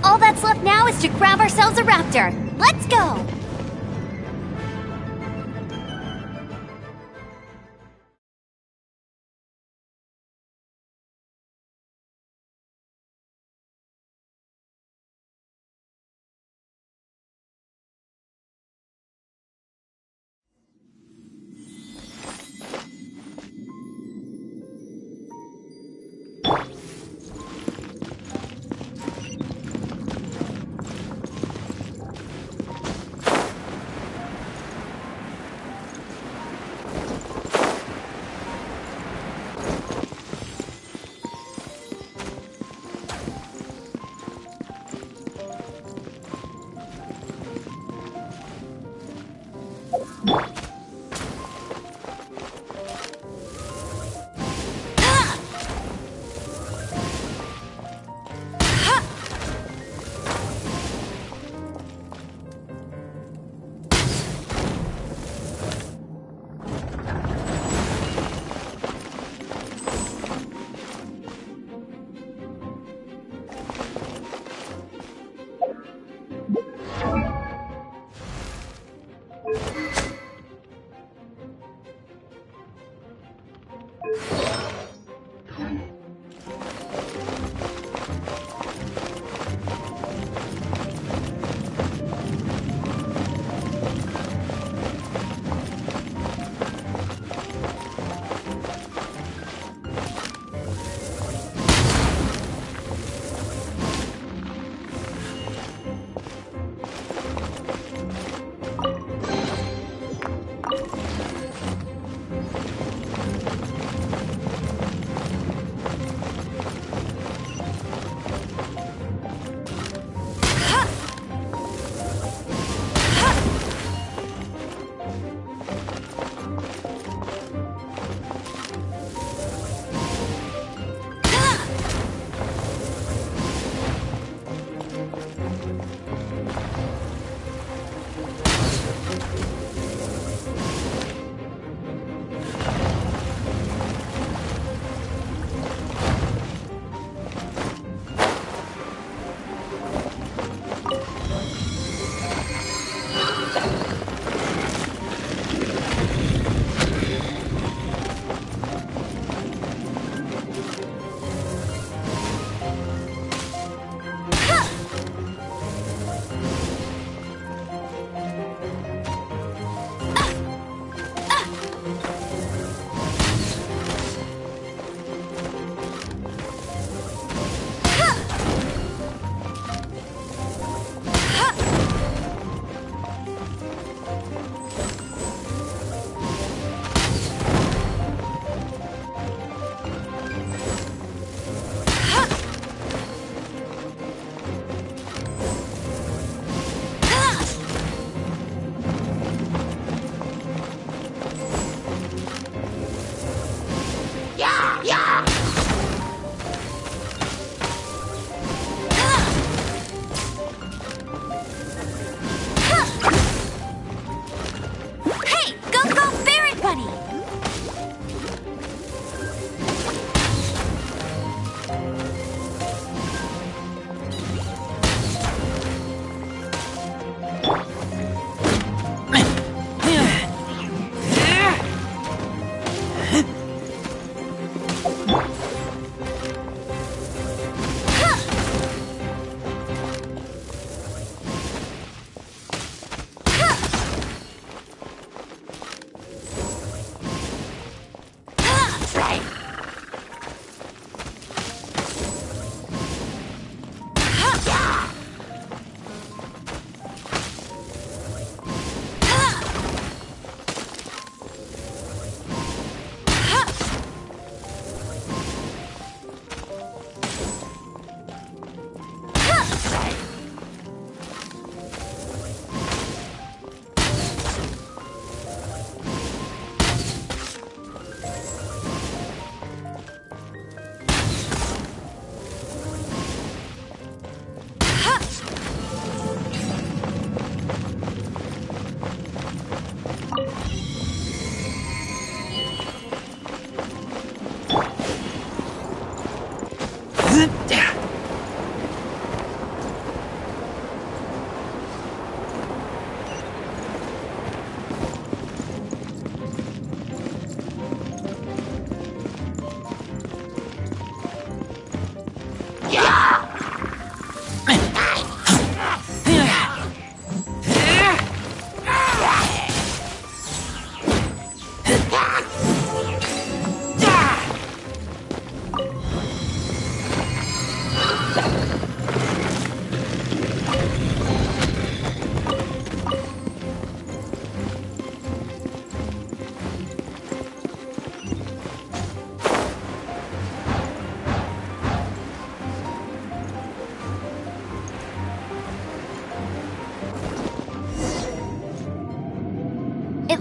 All that's left now is to grab ourselves a raptor. Let's go!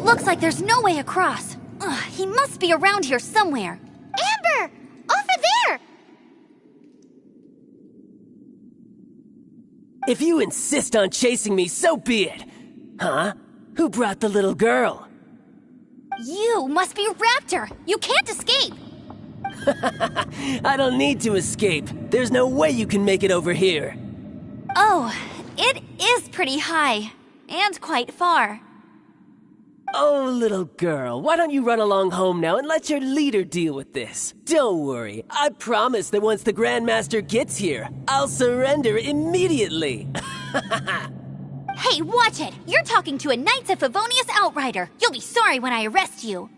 Looks like there's no way across. Ugh, he must be around here somewhere. Amber! Over there! If you insist on chasing me, so be it. Huh? Who brought the little girl? You must be Raptor! You can't escape! I don't need to escape. There's no way you can make it over here. Oh, it is pretty high. And quite far. Oh, little girl, why don't you run along home now and let your leader deal with this? Don't worry, I promise that once the Grandmaster gets here, I'll surrender immediately. Hey, watch it! You're talking to a Knights of Favonius outrider! You'll be sorry when I arrest you!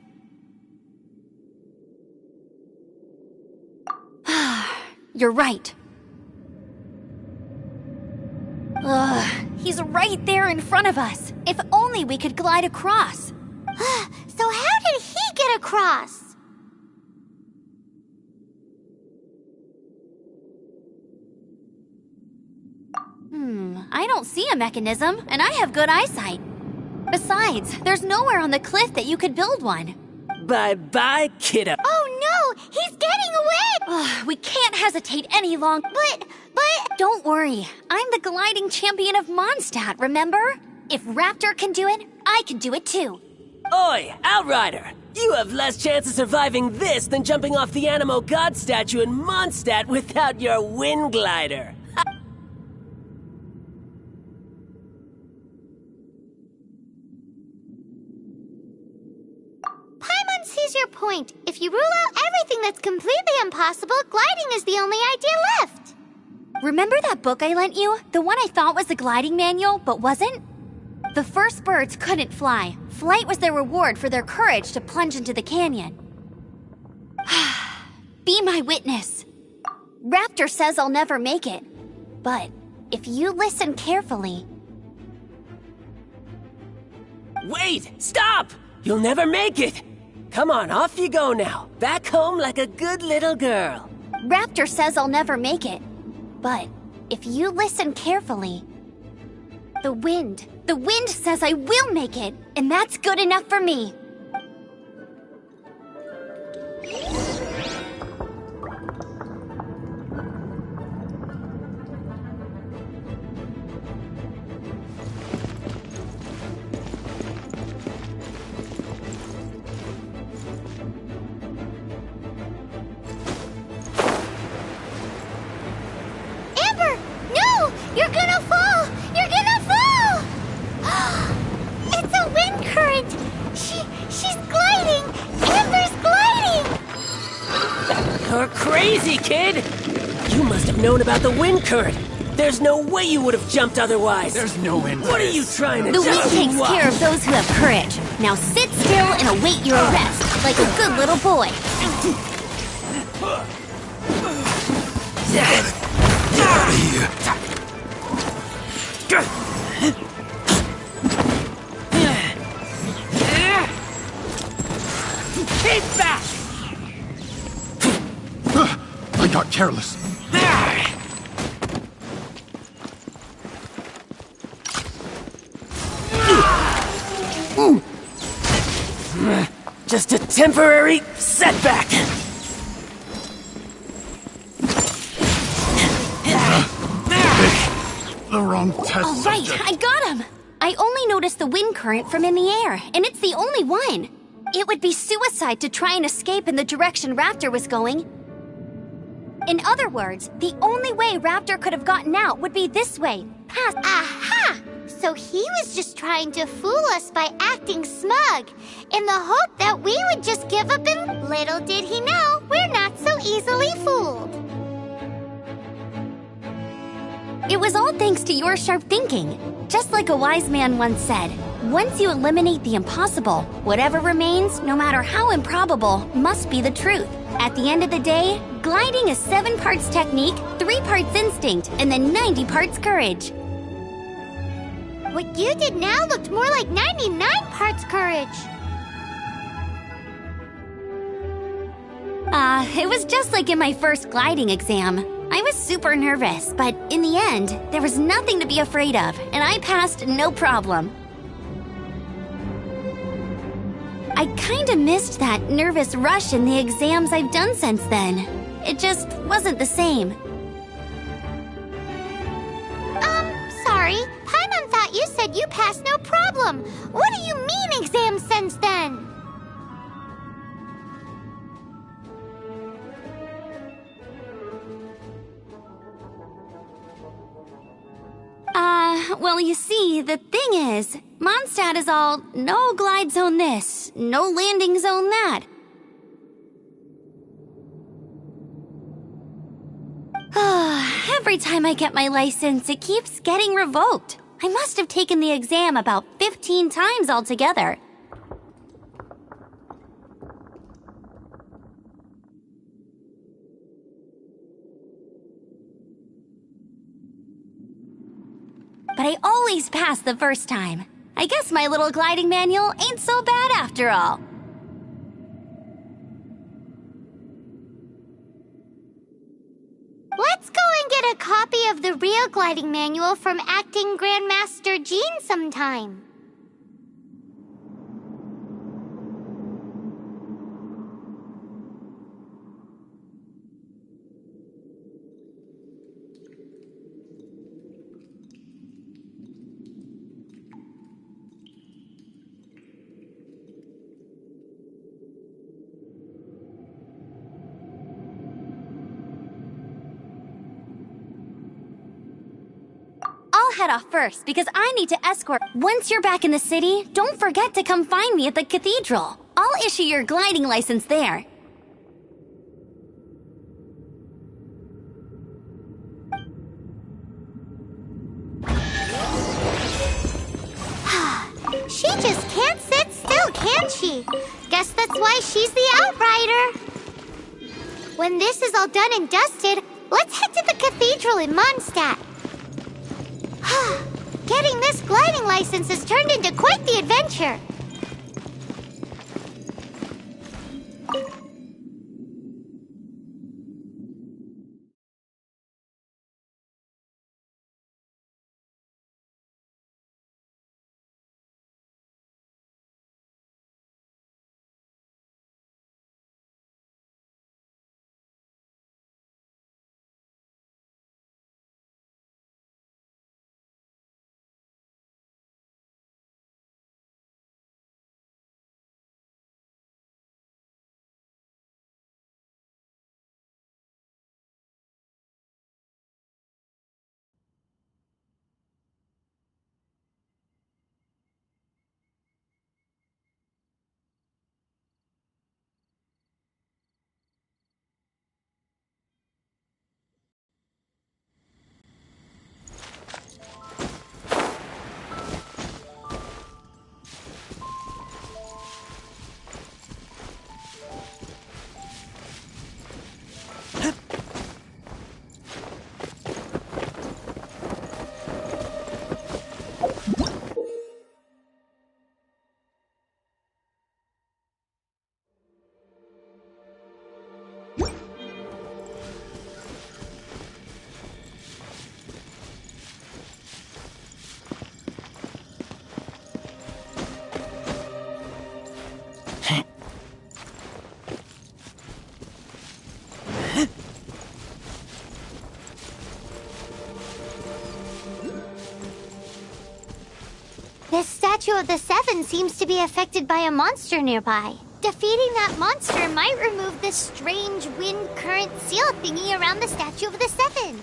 You're right. Ugh, he's right there in front of us. If only we could glide across. So how did he get across? I don't see a mechanism, and I have good eyesight. Besides, there's nowhere on the cliff that you could build one. Bye-bye, kiddo. Oh no! He's getting away! We can't hesitate any longer. But... Don't worry. I'm the gliding champion of Mondstadt, remember? If Raptor can do it, I can do it too. Oi, Outrider! You have less chance of surviving this than jumping off the Animo God statue in Mondstadt without your wind glider. Paimon sees your point. If you rule out everything that's completely impossible, gliding is the only idea left. Remember that book I lent you? The one I thought was the gliding manual, but wasn't? The first birds couldn't fly. Flight was their reward for their courage to plunge into the canyon. Be my witness. Raptor says I'll never make it. But if you listen carefully... Wait! Stop! You'll never make it! Come on, off you go now. Back home like a good little girl. Raptor says I'll never make it. But if you listen carefully... The wind says I will make it, and that's good enough for me. Amber! No! You're gonna fall! You're gonna fall! It's a wind current! She's gliding! Amber's gliding! You're crazy, kid! You must have known about the wind current. There's no way you would have jumped otherwise. There's no end to What are this. you trying to The do? wind takes care of those who have courage. Now sit still and await your arrest, like a good little boy. Get out of here! Keep back! I got careless. Just a temporary setback. The wrong test All right, subject. I got him. I only noticed the wind current from in the air, and it's the only one. It would be suicide to try and escape in the direction Raptor was going. In other words, the only way Raptor could have gotten out would be this way, past... Aha! So he was just trying to fool us by acting smug, in the hope that we would just give up and little did he know, we're not so easily fooled. It was all thanks to your sharp thinking. Just like a wise man once said, once you eliminate the impossible, whatever remains, no matter how improbable, must be the truth. At the end of the day, gliding is 7 parts technique, 3 parts instinct, and then 90 parts courage. What you did now looked more like 99 parts courage. It was just like in my first gliding exam. I was super nervous, but in the end, there was nothing to be afraid of, and I passed no problem. I kinda missed that nervous rush in the exams I've done since then. It just wasn't the same. Sorry. Paimon thought you said you passed no problem. What do you mean exams since then? Well, you see, the thing is, Mondstadt is all no glide zone this, no landing zone that. Every time I get my license, it keeps getting revoked. I must have taken the exam about 15 times altogether. But I always pass the first time. I guess my little gliding manual ain't so bad after all. Let's go and get a copy of the real gliding manual from Acting Grandmaster Jean sometime. I'll head off first because I need to escort. Once you're back in the city, don't forget to come find me at the cathedral. I'll issue your gliding license there. She just can't sit still, can she? Guess that's why she's the Outrider. When this is all done and dusted, let's head to the cathedral in Mondstadt. Getting this gliding license has turned into quite the adventure. This statue of the Seven seems to be affected by a monster nearby. Defeating that monster might remove this strange wind current seal thingy around the statue of the Seven.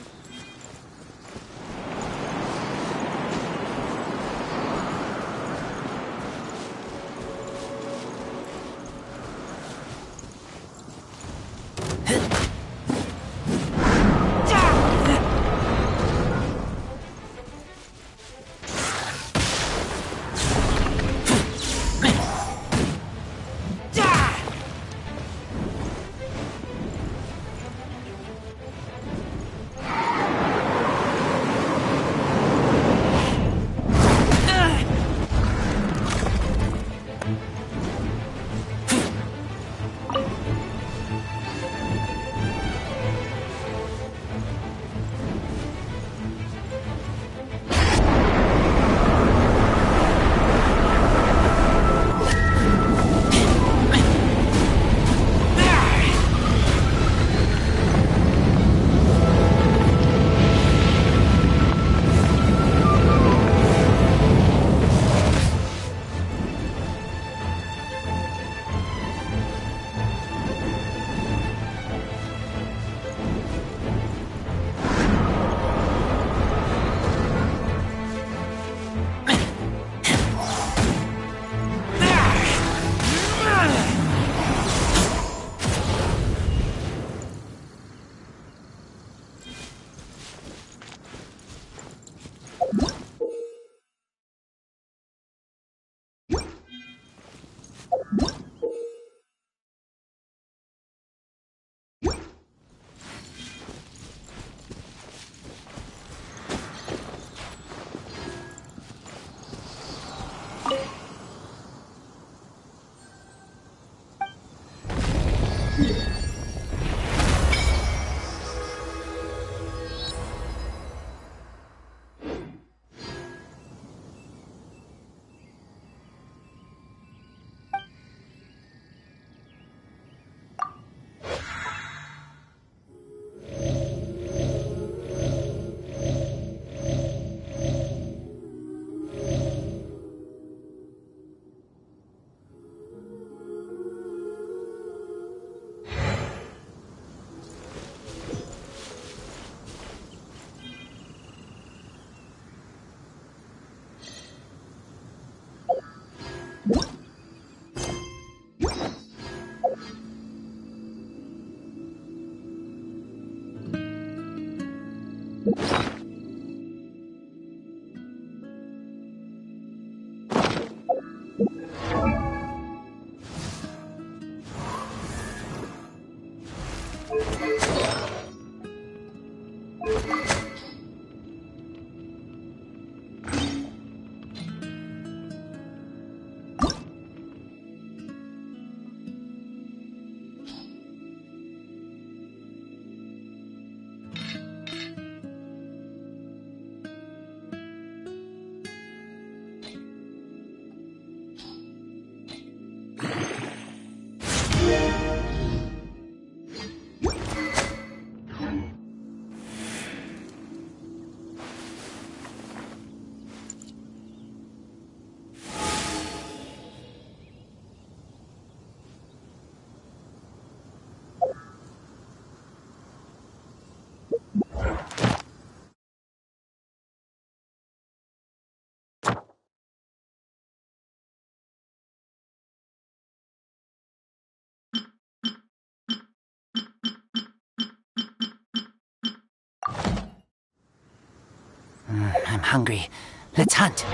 I'm hungry. Let's hunt.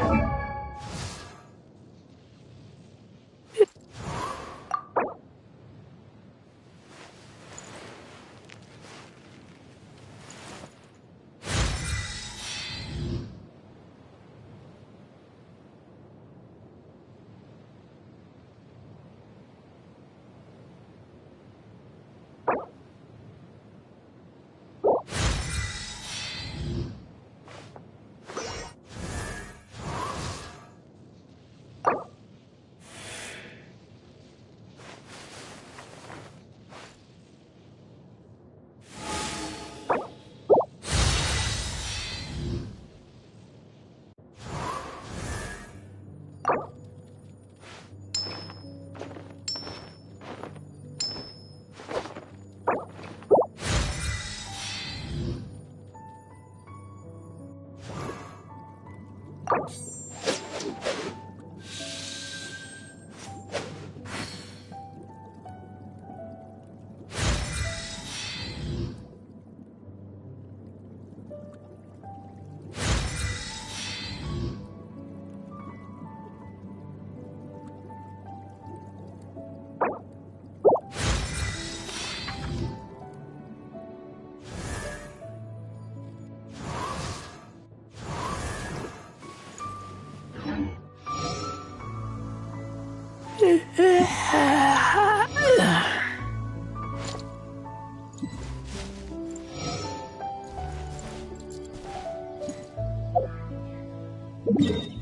you